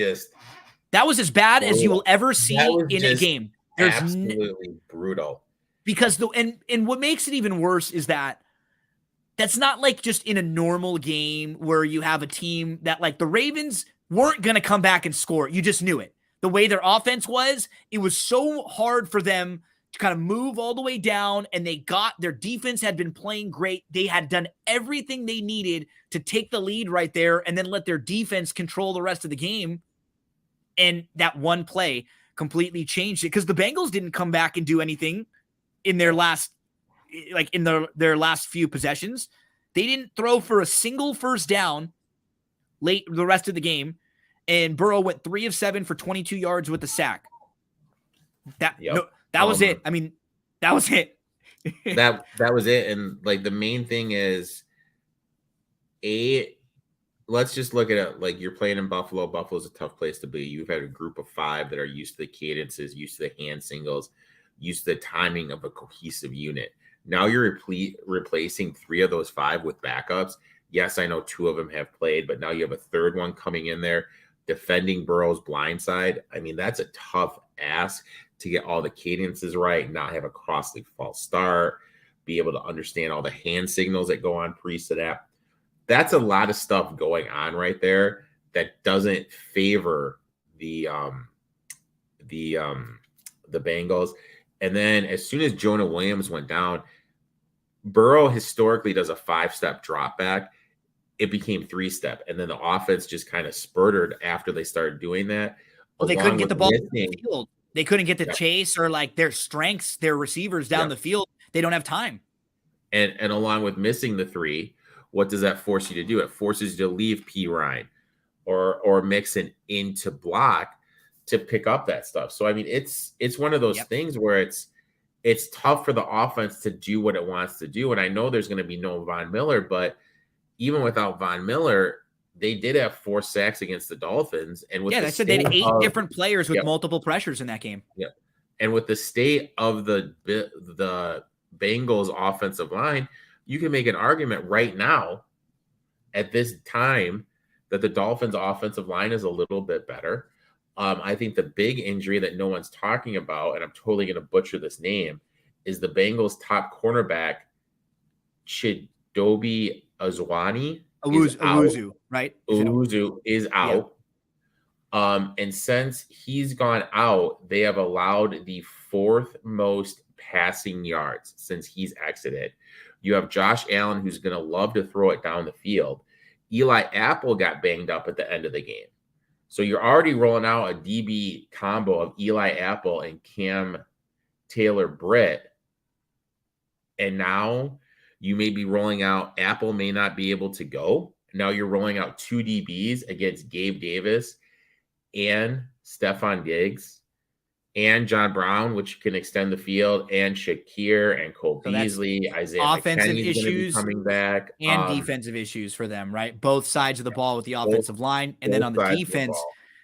as bad as you will ever see in a game. There's absolutely brutal. Because and what makes it even worse is that's not like just in a normal game where you have a team that, like, the Ravens weren't going to come back and score. You just knew it. The way their offense was, it was so hard for them to kind of move all the way down, and their defense had been playing great. They had done everything they needed to take the lead right there and then let their defense control the rest of the game. And that one play completely changed it because the Bengals didn't come back and do anything in their last few possessions. They didn't throw for a single first down late the rest of the game. And Burrow went 3 of 7 for 22 yards with the sack. Yep. That was it. I mean, that was it. that was it. And like the main thing is let's just look at it like you're playing in Buffalo. Buffalo's a tough place to be. You've had a group of 5 that are used to the cadences, used to the hand singles, used to the timing of a cohesive unit. Now you're replacing 3 of those 5 with backups. Yes, I know 2 of them have played, but now you have a third one coming in there defending Burrow's blind side. I mean, that's a tough ask to get all the cadences right, not have a cross-leaf false start, be able to understand all the hand signals that go on pre-snap. That's a lot of stuff going on right there that doesn't favor the Bengals. And then as soon as Jonah Williams went down, Burrow historically does a 5-step drop back. It became 3-step, and then the offense just kind of spurted after they started doing that. Well, they couldn't get the ball in the field. They couldn't get the chase or like their strengths, their receivers down the field. They don't have time. And along with missing the 3, what does that force you to do? It forces you to leave P. Ryan or Mixon into block to pick up that stuff. So I mean, it's one of those things where it's tough for the offense to do what it wants to do. And I know there's going to be no Von Miller, but even without Von Miller, they did have 4 sacks against the Dolphins. And with they said they had 8 different players with multiple pressures in that game. Yeah. And with the state of the Bengals offensive line, you can make an argument right now at this time that the Dolphins offensive line is a little bit better. I think the big injury that no one's talking about, and I'm totally going to butcher this name, is the Bengals top cornerback, Chidobe Awuzie. Awuzie, right? Awuzie is out. Yeah. And since he's gone out, they have allowed the 4th most passing yards since he's exited. You have Josh Allen, who's going to love to throw it down the field. Eli Apple got banged up at the end of the game. So you're already rolling out a DB combo of Eli Apple and Cam Taylor-Britt. And now you may be rolling out, Apple may not be able to go. Now you're rolling out 2 DBs against Gabe Davis and Stephon Diggs and John Brown, which can extend the field, and Shakir and Cole Beasley, Isaiah offensive issues coming back, and defensive issues for them, right? Both sides of the ball with the offensive line, and then on the defense.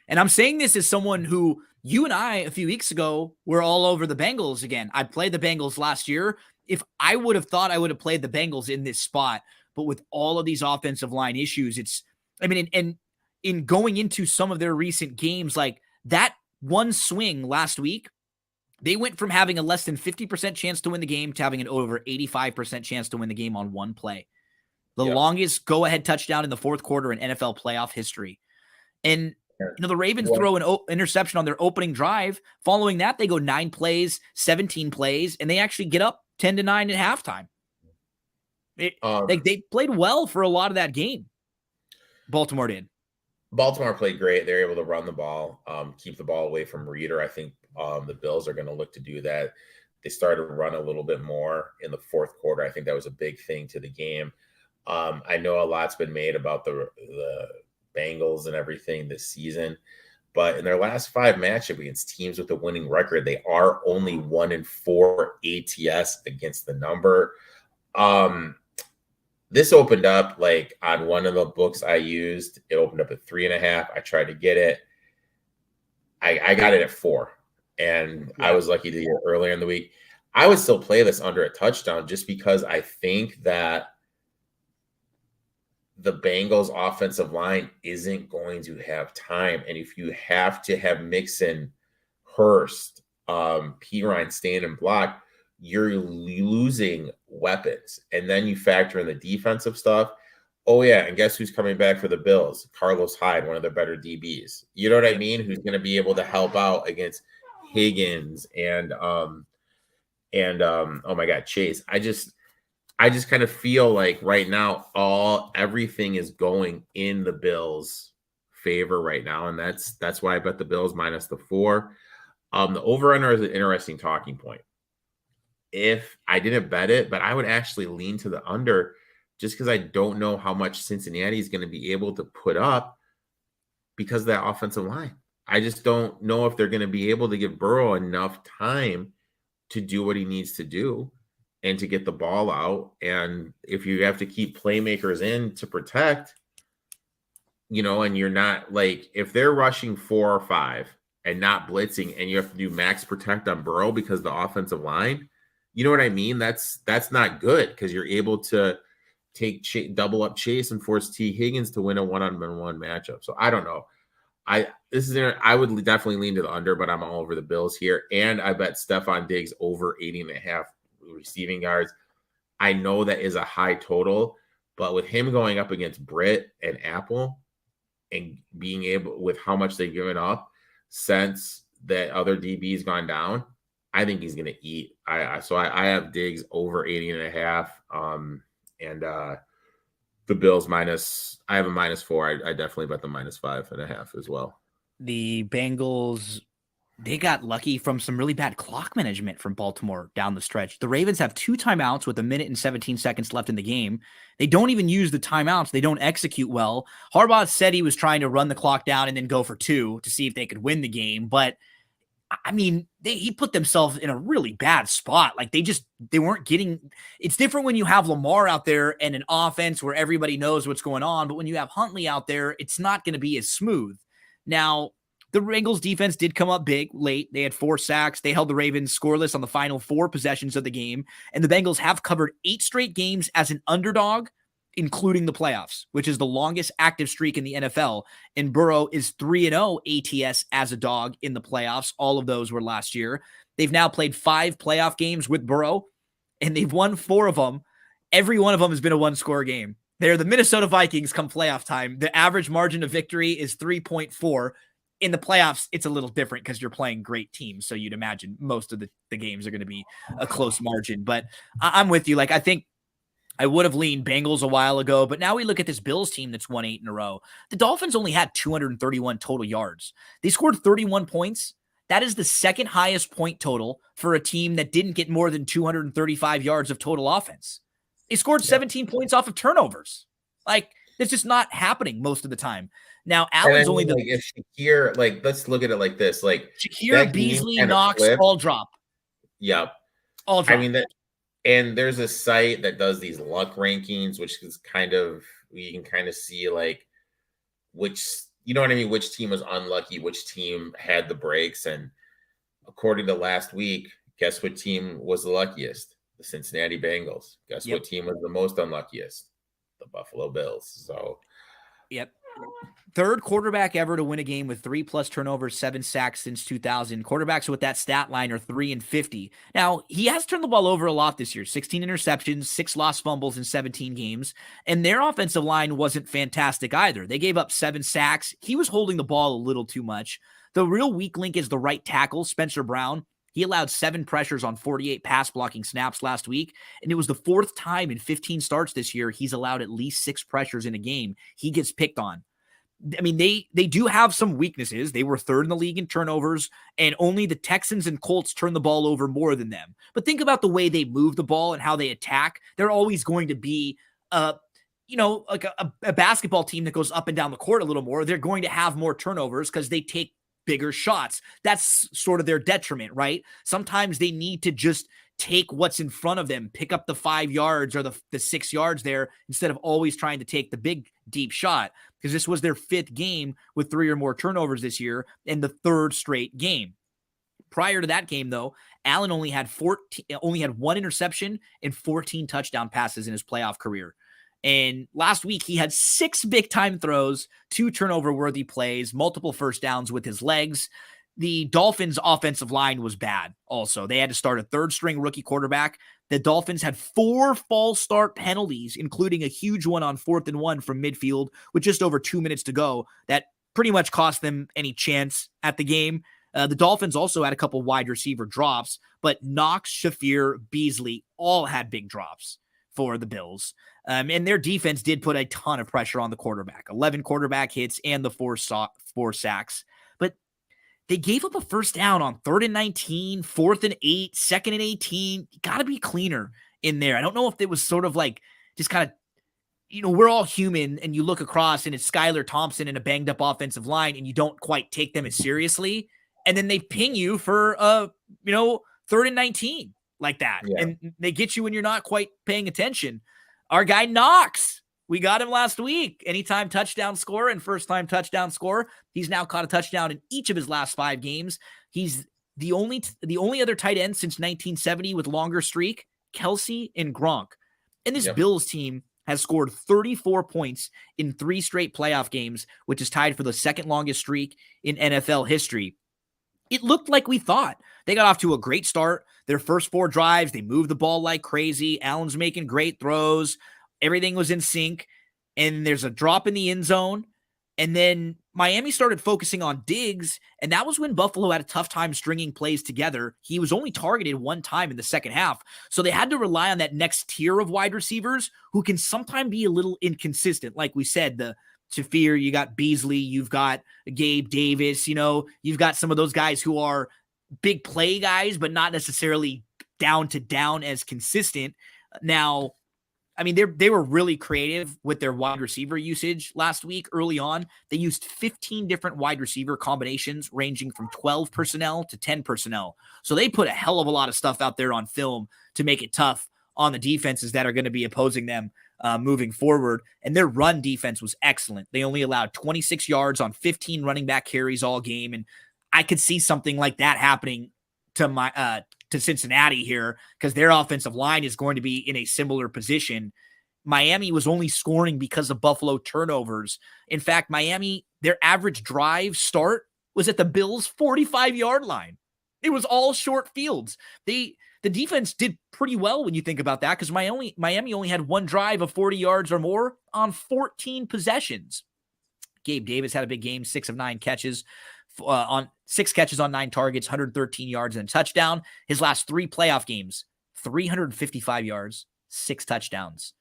And I'm saying this as someone who, you and I a few weeks ago were all over the Bengals again. I played the Bengals last year. If I would have thought I would have played the Bengals in this spot, but with all of these offensive line issues, and in going into some of their recent games, like that one swing last week, they went from having a less than 50% chance to win the game to having an over 85% chance to win the game on one play. The longest go-ahead touchdown in the 4th quarter in NFL playoff history. And the Ravens throw an interception on their opening drive. Following that, they go 9 plays, 17 plays, and they actually get up 10-9 at halftime. They played well for a lot of that game. Baltimore did. Baltimore played great. They're able to run the ball, keep the ball away from Reader. I think the Bills are going to look to do that. They started to run a little bit more in the 4th quarter. I think that was a big thing to the game. I know a lot's been made about the Bengals and everything this season, but in their last 5 matchups against teams with a winning record, they are only 1-4 ATS against the number. This opened up like on one of the books I used. It opened up at 3.5. I tried to get it. I got it at 4, and I was lucky to get it earlier in the week. I would still play this under a touchdown just because I think that the Bengals offensive line isn't going to have time. And if you have to have Mixon, Hurst, Pirine stand and block, you're losing weapons. And then you factor in the defensive stuff. Oh, yeah, and guess who's coming back for the Bills? Carlos Hyde, one of their better DBs. You know what I mean? Who's going to be able to help out against Higgins and oh my God, Chase. I just kind of feel like right now everything is going in the Bills' favor right now, and that's why I bet the Bills minus the 4. The over-under is an interesting talking point. If I didn't bet it, but I would actually lean to the under just because I don't know how much Cincinnati is going to be able to put up because of that offensive line. I just don't know if they're going to be able to give Burrow enough time to do what he needs to do and to get the ball out. And if you have to keep playmakers in to protect, and you're not like, if they're rushing 4 or 5 and not blitzing and you have to do max protect on Burrow because the offensive line, you know what I mean? That's not good because you're able to take double up Chase and force T Higgins to win a one-on-one matchup. So I don't know. I would definitely lean to the under, but I'm all over the Bills here. And I bet Stephon Diggs over 80.5 receiving yards. I know that is a high total, but with him going up against Britt and Apple and being able, with how much they've given up since that other DB's gone down, I think he's going to eat. So I have Diggs over 80.5. And the Bills I have a -4. I definitely bet the -5.5 as well. The Bengals, they got lucky from some really bad clock management from Baltimore down the stretch. The Ravens have 2 timeouts with 1 minute and 17 seconds left in the game. They don't even use the timeouts. They don't execute well. Harbaugh said he was trying to run the clock down and then go for 2 to see if they could win the game. But I mean, he put themselves in a really bad spot. Like they weren't getting, it's different when you have Lamar out there and an offense where everybody knows what's going on. But when you have Huntley out there, it's not going to be as smooth. Now, the Bengals defense did come up big late. They had 4 sacks. They held the Ravens scoreless on the final 4 possessions of the game. And the Bengals have covered 8 straight games as an underdog, including the playoffs, which is the longest active streak in the NFL. And Burrow is 3-0 ATS as a dog in the playoffs. All of those were last year. They've now played 5 playoff games with Burrow, and they've won 4 of them. Every one of them has been a 1-score game. They're the Minnesota Vikings come playoff time. The average margin of victory is 3.4. In the playoffs, it's a little different because you're playing great teams. So you'd imagine most of the games are going to be a close margin. But I'm with you. Like, I think I would have leaned Bengals a while ago, but now we look at this Bills team that's won 8 in a row. The Dolphins only had 231 total yards. They scored 31 points. That is the second highest point total for a team that didn't get more than 235 yards of total offense. They scored 17 points off of turnovers. Like, it's just not happening most of the time. Now, Allen's only the... if Shakir, let's look at it like this. Shakir, Beasley, Knox, all drop. Yep. All drop. I mean, and there's a site that does these luck rankings, which is you can kind of see which, you know what I mean? Which team was unlucky, which team had the breaks. And according to last week, guess what team was the luckiest? The Cincinnati Bengals. Guess what team was the most unluckiest? The Buffalo Bills. So, yep. Third quarterback ever to win a game with 3+ turnovers, 7 sacks since 2000. Quarterbacks with that stat line are 3-50. Now, he has turned the ball over a lot this year. 16 interceptions, 6 lost fumbles in 17 games. And their offensive line wasn't fantastic either. They gave up 7 sacks. He was holding the ball a little too much. The real weak link is the right tackle, Spencer Brown. He allowed 7 pressures on 48 pass blocking snaps last week, and it was the 4th time in 15 starts this year he's allowed at least 6 pressures in a game. He gets picked on. I mean, they do have some weaknesses. They were 3rd in the league in turnovers, and only the Texans and Colts turn the ball over more than them. But think about the way they move the ball and how they attack. They're always going to be a basketball team that goes up and down the court a little more. They're going to have more turnovers because they take bigger shots. That's sort of their detriment, right? Sometimes they need to just take what's in front of them, pick up the 5 yards or the 6 yards there instead of always trying to take the big deep shot, because this was their 5th game with 3 or more turnovers this year and the 3rd straight game. Prior to that game, though, Allen only had 1 interception and 14 touchdown passes in his playoff career. And last week, he had 6 big-time throws, 2 turnover-worthy plays, multiple first downs with his legs. The Dolphins' offensive line was bad also. They had to start a 3rd-string rookie quarterback. The Dolphins had 4 false start penalties, including a huge one on 4th and 1 from midfield with just over 2 minutes to go. That pretty much cost them any chance at the game. The Dolphins also had a couple wide receiver drops, but Knox, Shafir, Beasley all had big drops for the Bills. And their defense did put a ton of pressure on the quarterback. 11 quarterback hits and the 4 sacks. But they gave up a first down on 3rd and 19, 4th and 8, 2nd and 18. You got to be cleaner in there. I don't know if it was sort of just kind of we're all human, and you look across and it's Skylar Thompson and a banged up offensive line, and you don't quite take them as seriously. And then they ping you for, 3rd and 19 like that. Yeah. And they get you when you're not quite paying attention. Our guy Knox, we got him last week. Anytime touchdown scorer and first time touchdown scorer. He's now caught a touchdown in each of his last 5 games. He's the only other tight end since 1970 with longer streak, Kelsey and Gronk. And this Bills team has scored 34 points in 3 straight playoff games, which is tied for the second longest streak in NFL history. It looked like we thought. They got off to a great start. Their first 4 drives, they moved the ball like crazy. Allen's making great throws. Everything was in sync. And there's a drop in the end zone. And then Miami started focusing on Diggs, and that was when Buffalo had a tough time stringing plays together. He was only targeted 1 time in the second half, so they had to rely on that next tier of wide receivers who can sometimes be a little inconsistent. Like we said, the Tafir, you got Beasley, you've got Gabe Davis, you've got some of those guys who are big play guys, but not necessarily down to down as consistent. Now, I mean, they were really creative with their wide receiver usage last week. Early on, they used 15 different wide receiver combinations ranging from 12 personnel to 10 personnel. So they put a hell of a lot of stuff out there on film to make it tough on the defenses that are going to be opposing them moving forward. And their run defense was excellent. They only allowed 26 yards on 15 running back carries all game. And I could see something like that happening to Cincinnati here, because their offensive line is going to be in a similar position. Miami was only scoring because of Buffalo turnovers. In fact, Miami, their average drive start was at the Bills' 45-yard line. It was all short fields. The defense did pretty well when you think about that, because Miami only had 1 drive of 40 yards or more on 14 possessions. Gabe Davis had a big game, 6 of 9 catches. On 6 catches on 9 targets, 113 yards and a touchdown. His last 3 playoff games, 355 yards, 6 touchdowns.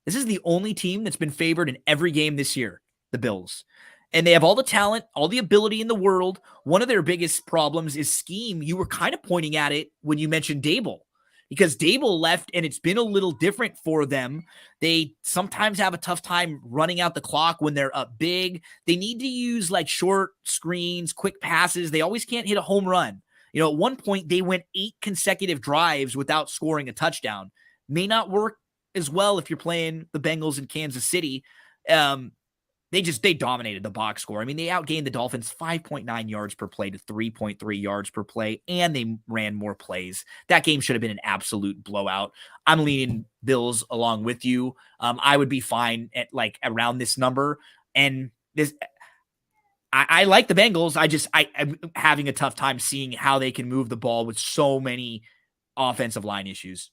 This is the only team that's been favored in every game this year, the Bills. And they have all the talent, all the ability in the world. One of their biggest problems is scheme. You were kind of pointing at it when you mentioned Dable, because Dable left and it's been a little different for them. They sometimes have a tough time running out the clock when they're up big. They need to use like short screens, quick passes. They always can't hit a home run. At one point they went 8 consecutive drives without scoring a touchdown. May not work as well if you're playing the Bengals in Kansas City. They dominated the box score. I mean, they outgained the Dolphins 5.9 yards per play to 3.3 yards per play, and they ran more plays. That game should have been an absolute blowout. I'm leaning Bills along with you. I would be fine at like around this number. And I like the Bengals. I'm having a tough time seeing how they can move the ball with so many offensive line issues.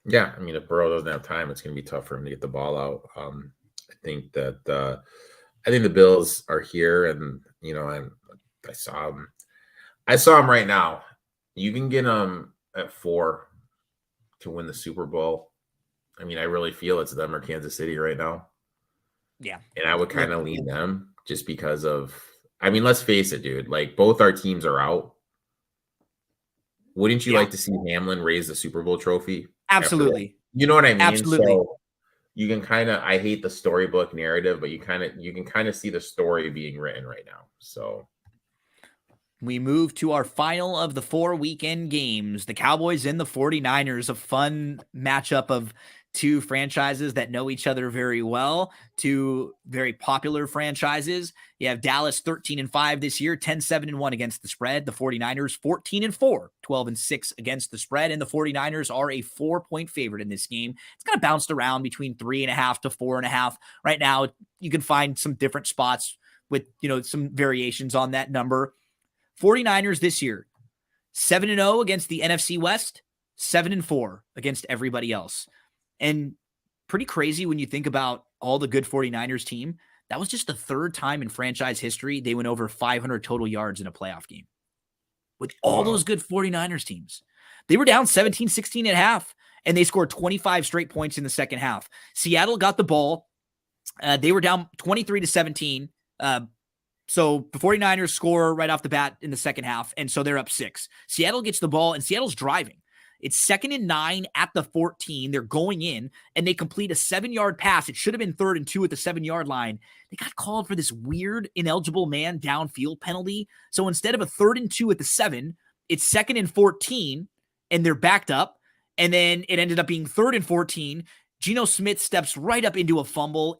Yeah, I mean, if Burrow doesn't have time, it's going to be tough for him to get the ball out. I think the Bills are here, and I saw them. I saw them right now. You can get them at 4 to win the Super Bowl. I mean, I really feel it's them or Kansas City right now. Yeah, and I would kind of lean them just because of. I mean, let's face it, dude. Like, both our teams are out. Wouldn't you like to see Hamlin raise the Super Bowl trophy? Absolutely. You know what I mean? Absolutely. So you can kind of, I hate the storybook narrative, but you can kind of see the story being written right now. So we move to our final of the 4 weekend games. The Cowboys and the 49ers, a fun matchup of 2 franchises that know each other very well, 2 very popular franchises. You have Dallas 13-5 this year, 10-7-1 against the spread. The 49ers 14-4, 12-6 against the spread. And the 49ers are a 4-point favorite in this game. It's kind of bounced around between 3.5 to 4.5. Right now, you can find some different spots with, some variations on that number. 49ers this year, 7-0 against the NFC West, 7-4 against everybody else. And pretty crazy when you think about all the good 49ers team. That was just the 3rd time in franchise history they went over 500 total yards in a playoff game. With all those good 49ers teams. They were down 17-16 at half, and they scored 25 straight points in the second half. Seattle got the ball. They were down 23-17. So the 49ers score right off the bat in the second half, and so they're up 6. Seattle gets the ball, and Seattle's driving. It's 2nd and 9 at the 14. They're going in, and they complete a 7-yard pass. It should have been 3rd and 2 at the 7-yard line. They got called for this weird ineligible man downfield penalty. So instead of a 3rd and 2 at the 7, it's 2nd and 14, and they're backed up. And then it ended up being 3rd and 14. Geno Smith steps right up into a fumble.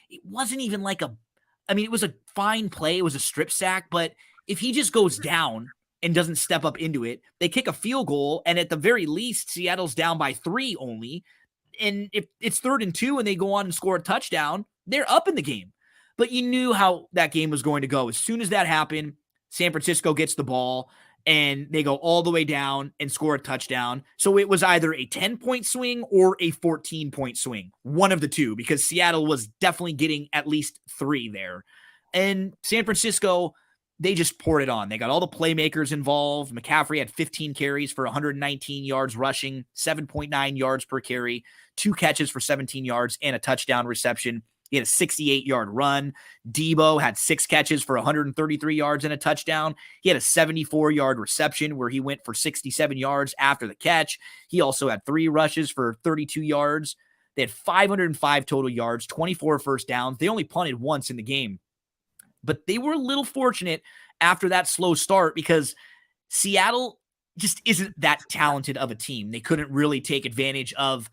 It wasn't even like it was a fine play. It was a strip sack, but if he just goes down and doesn't step up into it, they kick a field goal, and at the very least, Seattle's down by 3 only. And if it's 3rd and 2 and they go on and score a touchdown, they're up in the game. But you knew how that game was going to go. As soon as that happened, San Francisco gets the ball, and they go all the way down and score a touchdown. So it was either a 10-point swing or a 14-point swing, one of the two, because Seattle was definitely getting at least 3 there. And San Francisco, they just poured it on. They got all the playmakers involved. McCaffrey had 15 carries for 119 yards rushing, 7.9 yards per carry, 2 catches for 17 yards, and a touchdown reception. He had a 68-yard run. Debo had 6 catches for 133 yards and a touchdown. He had a 74-yard reception where he went for 67 yards after the catch. He also had 3 rushes for 32 yards. They had 505 total yards, 24 first downs. They only punted once in the game. But they were a little fortunate after that slow start because Seattle just isn't that talented of a team. They couldn't really take advantage of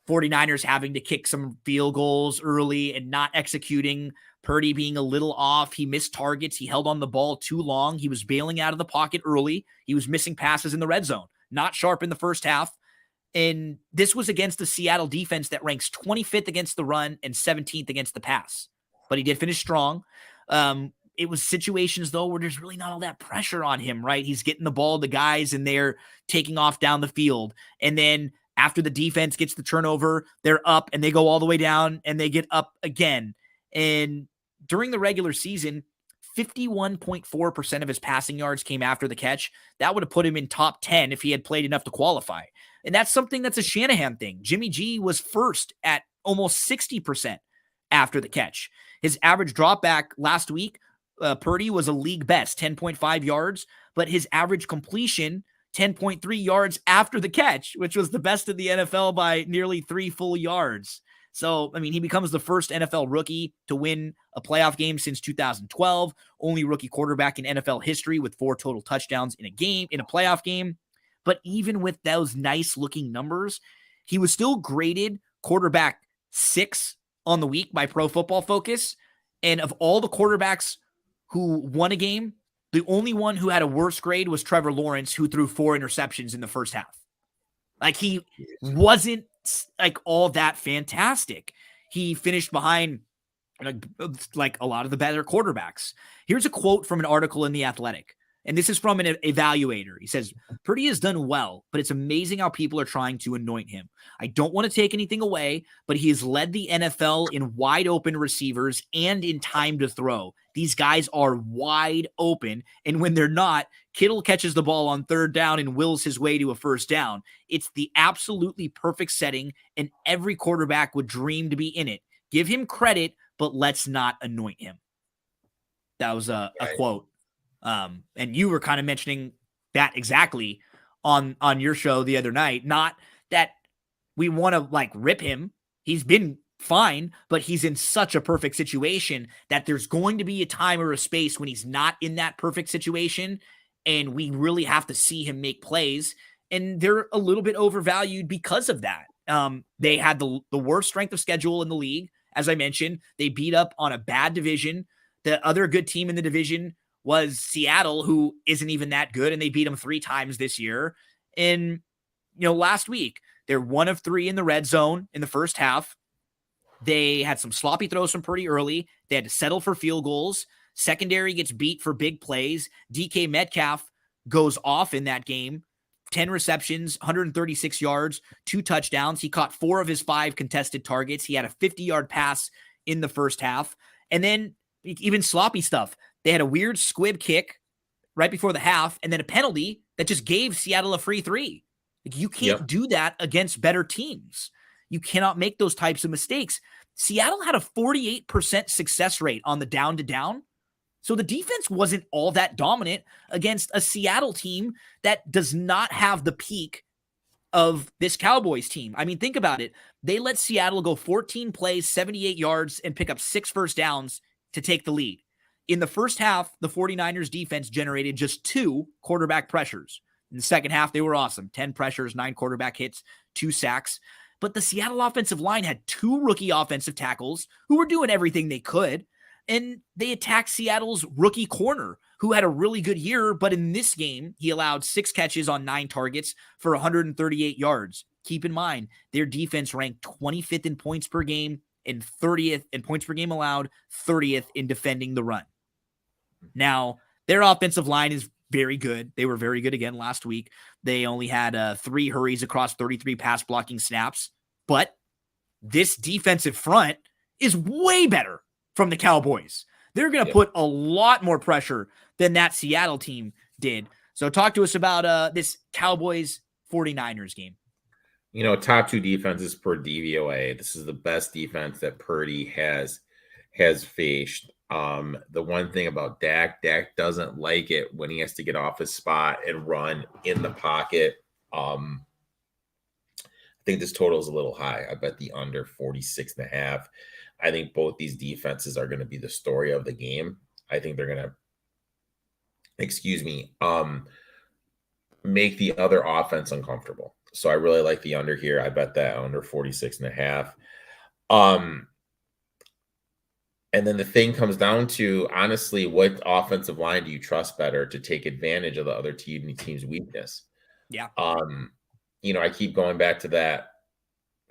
49ers having to kick some field goals early and not executing. Purdy being a little off. He missed targets. He held on the ball too long. He was bailing out of the pocket early. He was missing passes in the red zone. Not sharp in the first half. And this was against the Seattle defense that ranks 25th against the run and 17th against the pass. But he did finish strong. It was situations, though, where there's really not all that pressure on him, right? He's getting the ball to guys, and they're taking off down the field. And then after the defense gets the turnover, they're up, and they go all the way down, and they get up again. And during the regular season, 51.4% of his passing yards came after the catch. That would have put him in top 10 if he had played enough to qualify. And that's something that's a Shanahan thing. Jimmy G was first at almost 60% after the catch. His average drop back last week, Purdy was a league best, 10.5 yards, but his average completion, 10.3 yards after the catch, which was the best in the NFL by nearly 3 full yards. So, he becomes the first NFL rookie to win a playoff game since 2012, only rookie quarterback in NFL history with 4 total touchdowns in a playoff game. But even with those nice looking numbers, he was still graded quarterback 6 on the week by Pro Football Focus. And of all the quarterbacks who won a game, the only one who had a worse grade was Trevor Lawrence, who threw 4 interceptions in the first half. He wasn't all that fantastic. He finished behind like a lot of the better quarterbacks. Here's a quote from an article in The Athletic. And this is from an evaluator. He says, Purdy has done well, but it's amazing how people are trying to anoint him. I don't want to take anything away, but he has led the NFL in wide open receivers and in time to throw. These guys are wide open. And when they're not, Kittle catches the ball on 3rd down and wills his way to a 1st down. It's the absolutely perfect setting, and every quarterback would dream to be in it. Give him credit, but let's not anoint him. That was a quote. And you were kind of mentioning that exactly on your show the other night. Not that we want to rip him. He's been fine, but he's in such a perfect situation that there's going to be a time or a space when he's not in that perfect situation. And we really have to see him make plays. And they're a little bit overvalued because of that. They had the worst strength of schedule in the league. As I mentioned, they beat up on a bad division. The other good team in the division was Seattle, who isn't even that good, and they beat them 3 times this year. And, last week, they're 1 of 3 in the red zone in the first half. They had some sloppy throws from Purdy early. They had to settle for field goals. Secondary gets beat for big plays. DK Metcalf goes off in that game. 10 receptions, 136 yards, 2 touchdowns. He caught 4 of his 5 contested targets. He had a 50-yard pass in the first half. And then even sloppy stuff. They had a weird squib kick right before the half and then a penalty that just gave Seattle a free 3. You can't do that against better teams. You cannot make those types of mistakes. Seattle had a 48% success rate on the down-to-down. So the defense wasn't all that dominant against a Seattle team that does not have the peak of this Cowboys team. I mean, think about it. They let Seattle go 14 plays, 78 yards, and pick up 6 first downs to take the lead. In the first half, the 49ers defense generated just 2 quarterback pressures. In the second half, they were awesome. 10 pressures, 9 quarterback hits, 2 sacks. But the Seattle offensive line had 2 rookie offensive tackles who were doing everything they could. And they attacked Seattle's rookie corner, who had a really good year. But in this game, he allowed 6 catches on 9 targets for 138 yards. Keep in mind, their defense ranked 25th in points per game and 30th in points per game allowed, 30th in defending the run. Now, their offensive line is very good. They were very good again last week. They only had 3 hurries across 33 pass blocking snaps. But this defensive front is way better from the Cowboys. They're going to put a lot more pressure than that Seattle team did. So talk to us about this Cowboys 49ers game. Top 2 defenses per DVOA. This is the best defense that Purdy has faced. The one thing about Dak doesn't like it when he has to get off his spot and run in the pocket. I think this total is a little high. I bet the under 46.5. I think both these defenses are going to be the story of the game. I think they're going to, make the other offense uncomfortable. So I really like the under here. I bet that under 46.5. And then the thing comes down to, honestly, what offensive line do you trust better to take advantage of the other team's weakness? Yeah. I keep going back to that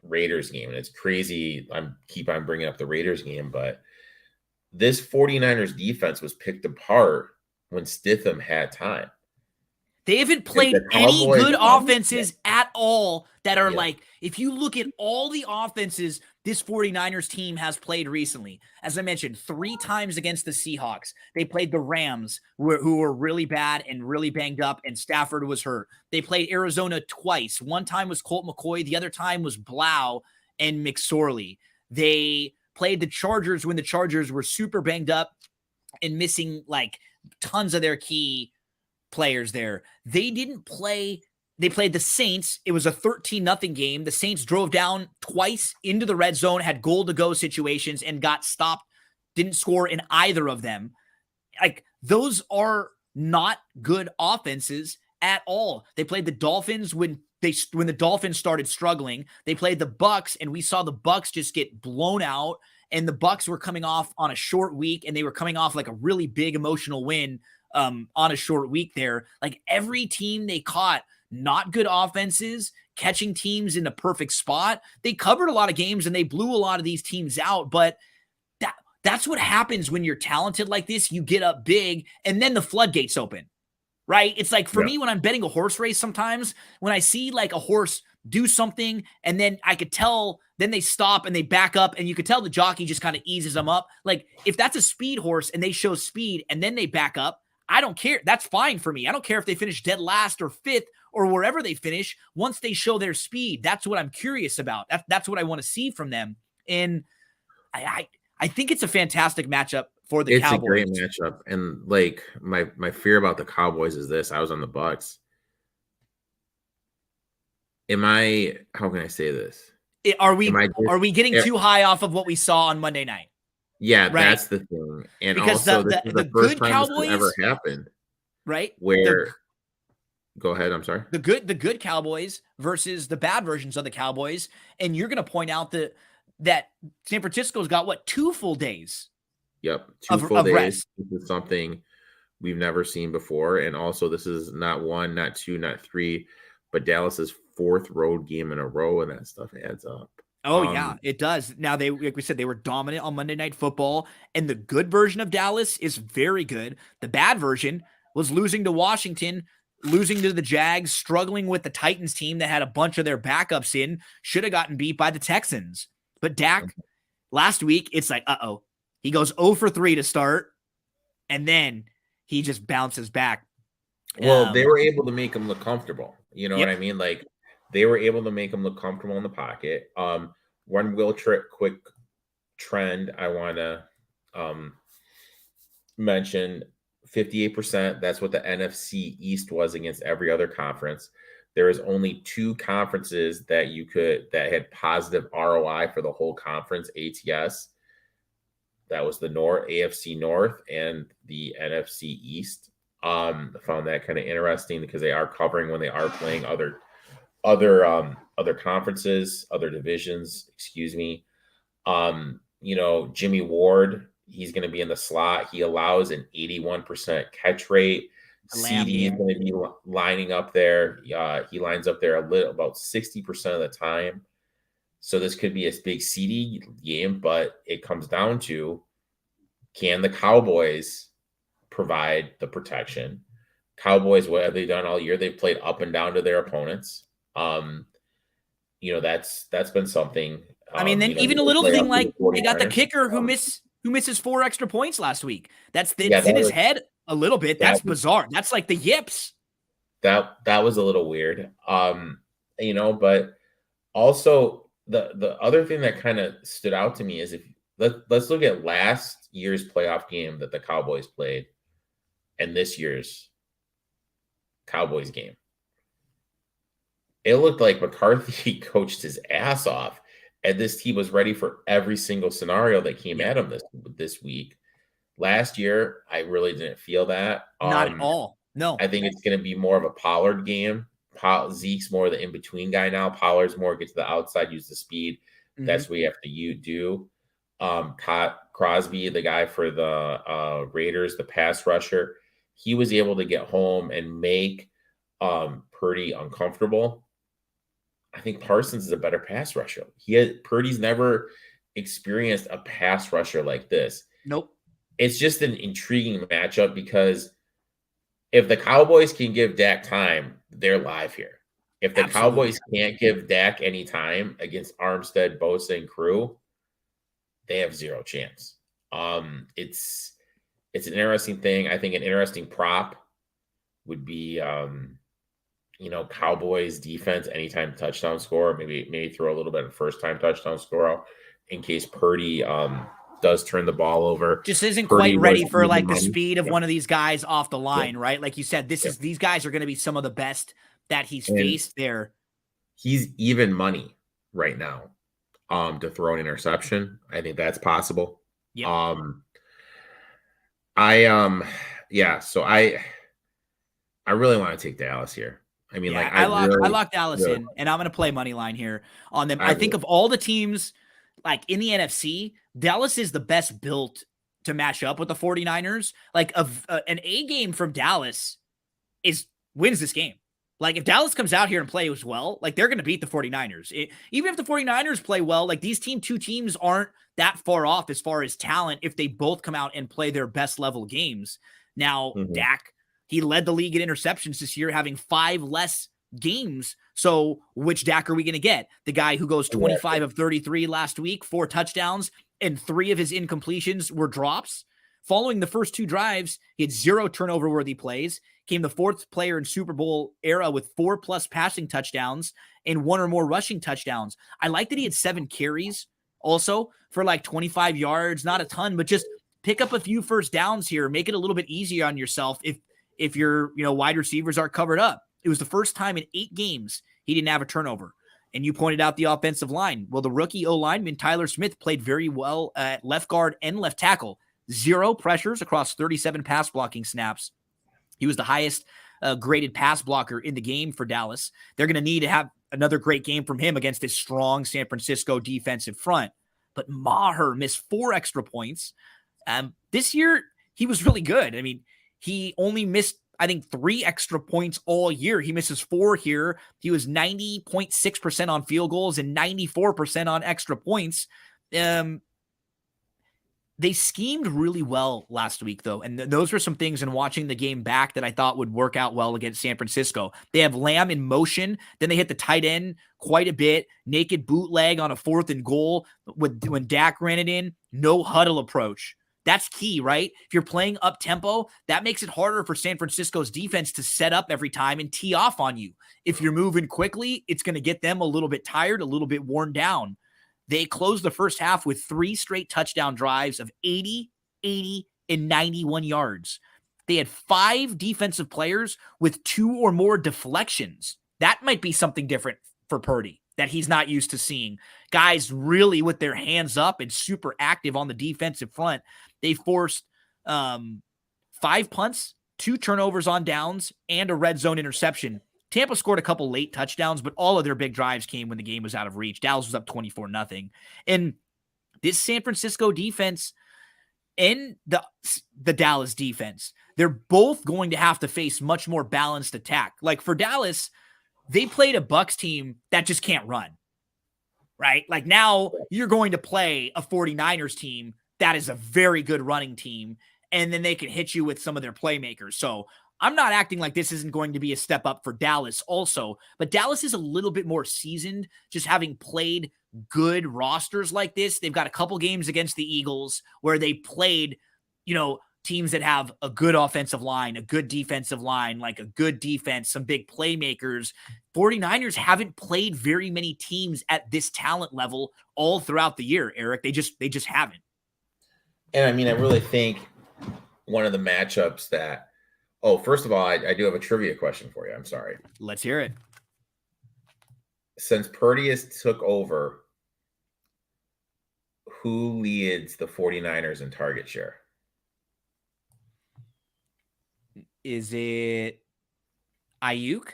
Raiders game, and it's crazy. I keep on bringing up the Raiders game, but this 49ers defense was picked apart when Stidham had time. They haven't played any good offenses at all that are like, if you look at all the offenses this 49ers team has played recently, as I mentioned, 3 times against the Seahawks. They played the Rams, who were really bad and really banged up, and Stafford was hurt. They played Arizona twice. One time was Colt McCoy. The other time was Blau and McSorley. They played the Chargers when the Chargers were super banged up and missing like tons of their key players there. They didn't play. They played the Saints. It was a 13-0 game. The Saints drove down twice into the red zone, had goal-to-go situations, and got stopped. Didn't score in either of them. Like, those are not good offenses at all. They played the Dolphins when the Dolphins started struggling. They played the Bucks, and we saw the Bucks just get blown out. And the Bucks were coming off on a short week, and they were coming off like a really big emotional win on a short week there. Like, every team they caught, not good offenses, catching teams in the perfect spot. They covered a lot of games and they blew a lot of these teams out, but that's what happens when you're talented like this. You get up big and then the floodgates open, right? It's like for me, when I'm betting a horse race, sometimes when I see like a horse do something and then I could tell, then they stop and they back up and you could tell the jockey just kind of eases them up. Like if that's a speed horse and they show speed and then they back up, I don't care. That's fine for me. I don't care if they finish dead last or 5th or wherever they finish. Once they show their speed, that's what I'm curious about. That's what I want to see from them. And I think it's a fantastic matchup for the Cowboys. It's a great matchup. And like my fear about the Cowboys is this. I was on the Bucks. How can I say this? Are we getting too high off of what we saw on Monday night? Yeah, right. That's the thing. And because also, this is the first time Cowboys, this ever happened. Right? Go ahead, I'm sorry. The good Cowboys versus the bad versions of the Cowboys. And you're going to point out that San Francisco's got, 2 full days? Yep, 2 full days. Rest. This is something we've never seen before. And also, this is not 1, not 2, not 3, but Dallas's 4th road game in a row, and that stuff adds up. Oh, yeah, it does. Now, like we said, they were dominant on Monday Night Football, and the good version of Dallas is very good. The bad version was losing to Washington, losing to the Jags, struggling with the Titans team that had a bunch of their backups in, should have gotten beat by the Texans. But Dak, last week, it's like, uh-oh. He goes 0 for 3 to start, and then he just bounces back. Well, they were able to make him look comfortable. You know what I mean? Like, they were able to make him look comfortable in the pocket. One quick trend I want to mention, 58%. That's what the NFC East was against every other conference. there was only 2 conferences that had positive ROI for the whole conference ATS. That was the AFC North and the NFC East. I found that kind of interesting because they are covering when they are playing other conferences, other divisions, excuse me. Jimmy Ward, he's going to be in the slot. He allows an 81% catch rate. CD is going to be lining up there. He lines up there about 60% of the time. So this could be a big CD game, but it comes down to, can the Cowboys provide the protection? Cowboys, what have they done all year? They've played up and down to their opponents. That's been something. I mean, then even a little thing like they got the kicker who misses 4 extra points last week. It's in his head a little bit. That's bizarre. That's like the yips. That was a little weird. But also the other thing that kind of stood out to me is let's look at last year's playoff game that the Cowboys played and this year's Cowboys game. It looked like McCarthy coached his ass off, and this team was ready for every single scenario that came at him this week. Last year, I really didn't feel that. Not at all. No. I think it's going to be more of a Pollard game. Zeke's more the in-between guy now. Pollard's more get to the outside, use the speed. Mm-hmm. That's what you have to do. Crosby, the guy for the Raiders, the pass rusher, he was able to get home and make Purdy uncomfortable. I think Parsons is a better pass rusher. Purdy's never experienced a pass rusher like this. Nope. It's just an intriguing matchup because if the Cowboys can give Dak time, they're live here. If the Cowboys can't give Dak any time against Armstead, Bosa, and crew, they have zero chance. It's an interesting thing. I think an interesting prop would be Cowboys defense anytime touchdown score. Maybe throw a little bit of first time touchdown score out in case Purdy does turn the ball over. Just isn't quite ready for like the speed of one of these guys off the line, right? Like you said, these guys are going to be some of the best that he's faced there. He's even money right now to throw an interception. I think that's possible. Yeah. So I really want to take Dallas here. I mean, I locked Dallas in, and I'm going to play money line here on them. I think of all the teams like in the NFC, Dallas is the best built to match up with the 49ers. Like an A game from Dallas wins this game. Like if Dallas comes out here and plays well, like they're going to beat the 49ers. Even if the 49ers play well, like these two teams aren't that far off as far as talent if they both come out and play their best level games. Now, Dak, he led the league in interceptions this year, having 5 less games. So which Dak are we going to get? The guy who goes 25 of 33 last week, 4 touchdowns, and 3 of his incompletions were drops. Following the first 2 drives, he had 0 turnover-worthy plays, came the 4th player in Super Bowl era with 4+ passing touchdowns and 1 or more rushing touchdowns. I like that he had 7 carries also for like 25 yards, not a ton, but just pick up a few first downs here, make it a little bit easier on yourself if your wide receivers are covered up. It was the first time in 8 games he didn't have a turnover. And you pointed out the offensive line. Well, the rookie O-lineman Tyler Smith played very well at left guard and left tackle. 0 pressures across 37 pass blocking snaps. He was the highest graded pass blocker in the game for Dallas. They're going to need to have another great game from him against this strong San Francisco defensive front. But Maher missed 4 extra points. This year, he was really good. I mean, he only missed, I think, 3 extra points all year. He misses 4 here. He was 90.6% on field goals and 94% on extra points. They schemed really well last week, though, and those were some things in watching the game back that I thought would work out well against San Francisco. They have Lamb in motion, then they hit the tight end quite a bit, naked bootleg on a 4th and goal when Dak ran it in, no huddle approach. That's key, right? If you're playing up-tempo, that makes it harder for San Francisco's defense to set up every time and tee off on you. If you're moving quickly, it's going to get them a little bit tired, a little bit worn down. They closed the first half with 3 straight touchdown drives of 80, 80, and 91 yards. They had 5 defensive players with 2 or more deflections That might be something different for Purdy that he's not used to seeing. Guys really with their hands up and super active on the defensive front. They forced 5 punts, 2 turnovers on downs, and a red zone interception. Tampa scored a couple late touchdowns, but all of their big drives came when the game was out of reach. Dallas was up 24-0. And this San Francisco defense and the Dallas defense, they're both going to have to face much more balanced attack. Like for Dallas, they played a Bucs team that just can't run, right? Like now you're going to play a 49ers team that is a very good running team, and then they can hit you with some of their playmakers. So I'm not acting like this isn't going to be a step up for Dallas also, but Dallas is a little bit more seasoned, just having played good rosters like this. They've got a couple games against the Eagles where they played, teams that have a good offensive line, a good defensive line, like a good defense, some big playmakers. 49ers haven't played very many teams at this talent level all throughout the year, Eric. They just haven't. And I mean, I really think one of the matchups that, first of all, I do have a trivia question for you. I'm sorry. Let's hear it. Since Purdy has took over, who leads the 49ers in target share? Is it Ayuk?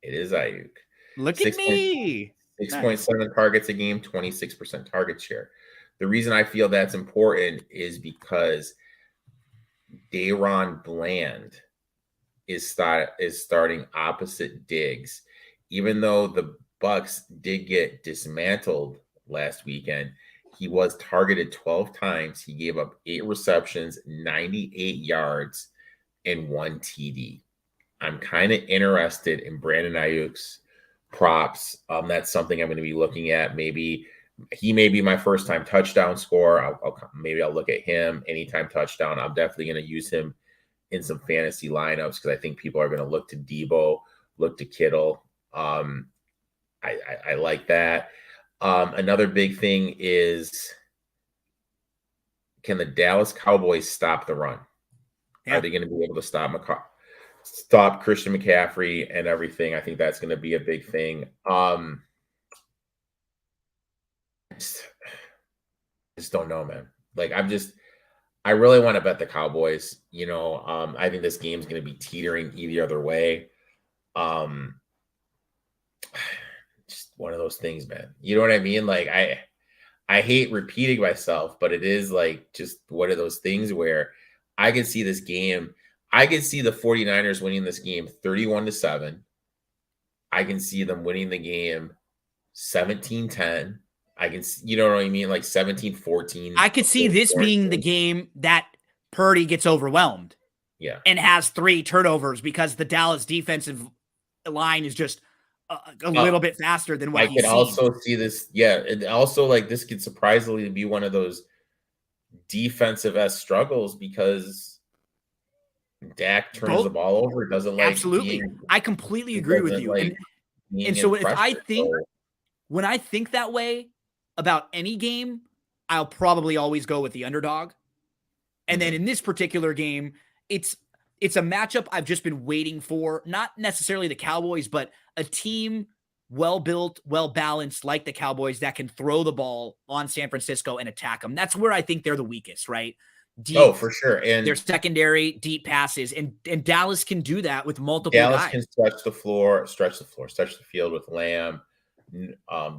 It is Ayuk. Look at me. 6.7 targets a game, 26% target share. The reason I feel that's important is because Dayron Bland is starting opposite Diggs. Even though the Bucs did get dismantled last weekend, he was targeted 12 times. He gave up 8 receptions, 98 yards, and 1 TD. I'm kind of interested in Brandon Ayuk's props. That's something I'm going to be looking at. Maybe he may be my first time touchdown scorer. Maybe I'll look at him anytime touchdown. I'm definitely going to use him in some fantasy lineups because I think people are going to look to Debo, look to Kittle. I like that. Another big thing is, can the Dallas Cowboys stop the run? Yeah. Are they going to be able to stop Christian McCaffrey and everything? I think that's going to be a big thing. I just don't know, man. Like I really want to bet the Cowboys. I think this game's going to be teetering either other way. Just one of those things, man. You know what I mean? Like I hate repeating myself, but it is like just one of those things where I can see this game. I can see the 49ers winning this game 31-7. I can see them winning the game 17-10. I can, you know what I mean? Like 17-14. I could see this being the game that Purdy gets overwhelmed. Yeah. And has 3 turnovers because the Dallas defensive line is just a little bit faster than what I could also see this. Yeah. And also, like, this could surprisingly be one of those defensive-esque struggles because Dak turns the ball over. Doesn't like absolutely. I completely agree with you. Like and so if I think when I think that way about any game, I'll probably always go with the underdog. And then in this particular game, it's a matchup I've just been waiting for, not necessarily the Cowboys, but a team well-built, well-balanced like the Cowboys that can throw the ball on San Francisco and attack them. That's where I think they're the weakest, right? Deep, for sure. And their secondary deep passes. And Dallas can do that with multiple Dallas guys. Can stretch the field with Lamb,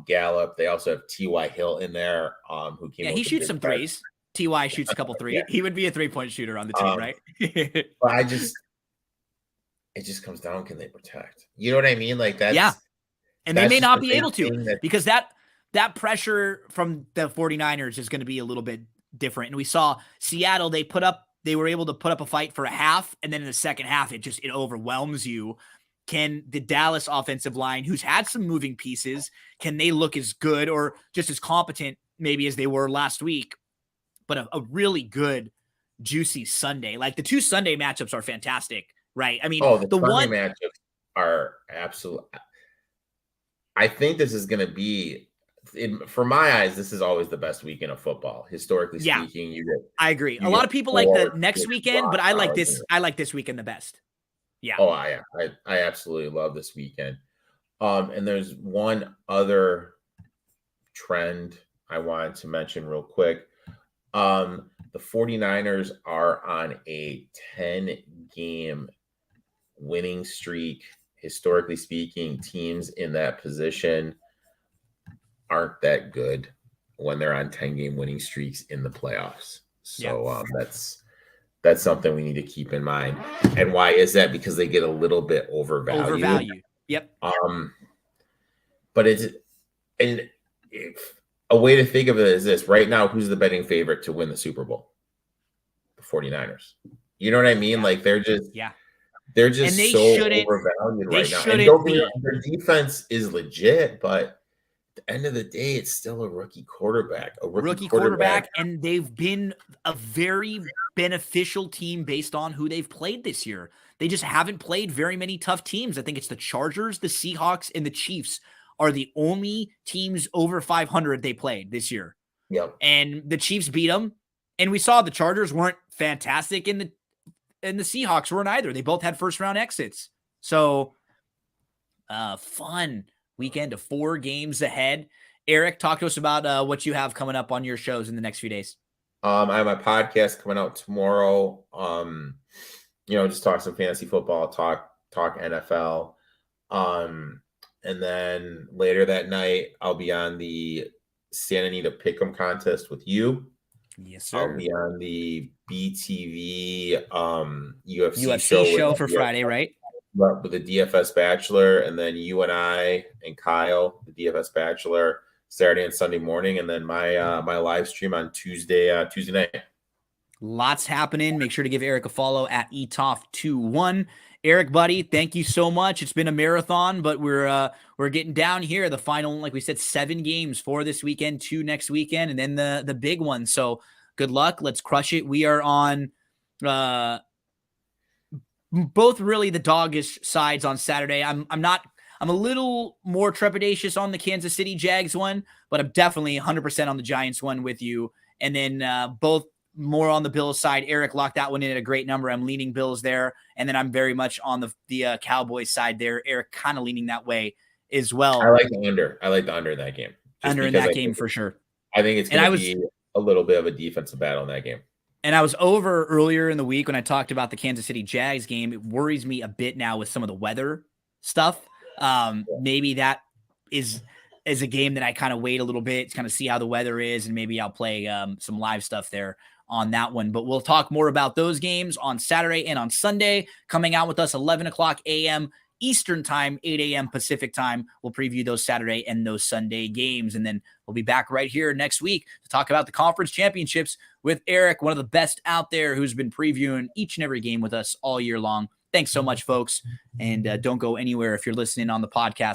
Gallup. They also have T.Y. Hill in there. Who came he shoots some threes. T.Y. shoots a couple threes. Yeah. He would be a 3-point shooter on the team, right? But it just comes down, can they protect? You know what I mean? Like that's and they may not be able to because that pressure from the 49ers is going to be a little bit different. And we saw Seattle, they were able to put up a fight for a half, and then in the second half, it overwhelms you. Can the Dallas offensive line, who's had some moving pieces, can they look as good or just as competent maybe as they were last week? But a really good, juicy Sunday. Like the 2 Sunday matchups are fantastic, right? I mean, the one matchups are absolute. I think this is going to be, for my eyes, this is always the best weekend of football, historically speaking. I agree. A lot of people like the next weekend, but I like this. I like this weekend the best. Yeah. Oh, I absolutely love this weekend. And there's one other trend I wanted to mention real quick. The 49ers are on a 10-game winning streak. Historically speaking, teams in that position aren't that good when they're on 10-game winning streaks in the playoffs. So that's something we need to keep in mind. And why is that? Because they get a little bit overvalued. Yep. But a way to think of it is this: right now, who's the betting favorite to win the Super Bowl? The 49ers. You know what I mean? Yeah. Like they're just and they so shouldn't, overvalued they right now. shouldn't And be. their defense is legit, but at the end of the day, it's still a rookie quarterback. Rookie quarterback, and they've been a very beneficial team based on who they've played this year. They just haven't played very many tough teams. I think it's the Chargers, the Seahawks, and the Chiefs are the only teams over 500 they played this year. Yep. And the Chiefs beat them. And we saw the Chargers weren't fantastic, and the Seahawks weren't either. They both had first-round exits. So, fun weekend of 4 games ahead. Eric, talk to us about what you have coming up on your shows in the next few days. I have my podcast coming out tomorrow. Just talk some fantasy football, talk NFL. And then later that night, I'll be on the Santa Anita Pick'em contest with you. Yes, sir. I'll be on the BTV UFC show for Friday, right? With the DFS Bachelor, and then you and I and Kyle, the DFS Bachelor, Saturday and Sunday morning, and then my my live stream on Tuesday night. Lots happening. Make sure to give Eric a follow at etoff21. Eric, buddy, thank you so much. It's been a marathon, but we're getting down here. The final, like we said, 7 games, 4 this weekend, 2 next weekend, and then the big one. So good luck. Let's crush it. We are on both really the doggish sides on Saturday. I'm a little more trepidatious on the Kansas City Jags one, but I'm definitely 100% on the Giants one with you. And then both more on the Bills side. Eric locked that one in at a great number. I'm leaning Bills there. And then I'm very much on the Cowboys side there. Eric kind of leaning that way as well. I like the under. I like the under in that game. Under in that game for sure. I think it's going to be a little bit of a defensive battle in that game. And I was over earlier in the week when I talked about the Kansas City Jags game. It worries me a bit now with some of the weather stuff. Maybe that is a game that I kind of wait a little bit to kind of see how the weather is, and maybe I'll play some live stuff there on that one. But we'll talk more about those games on Saturday and on Sunday. Coming out with us 11 o'clock a.m. Eastern time, 8 a.m. Pacific time. We'll preview those Saturday and those Sunday games. And then we'll be back right here next week to talk about the conference championships with Eric, one of the best out there who's been previewing each and every game with us all year long. Thanks so much, folks. And don't go anywhere if you're listening on the podcast.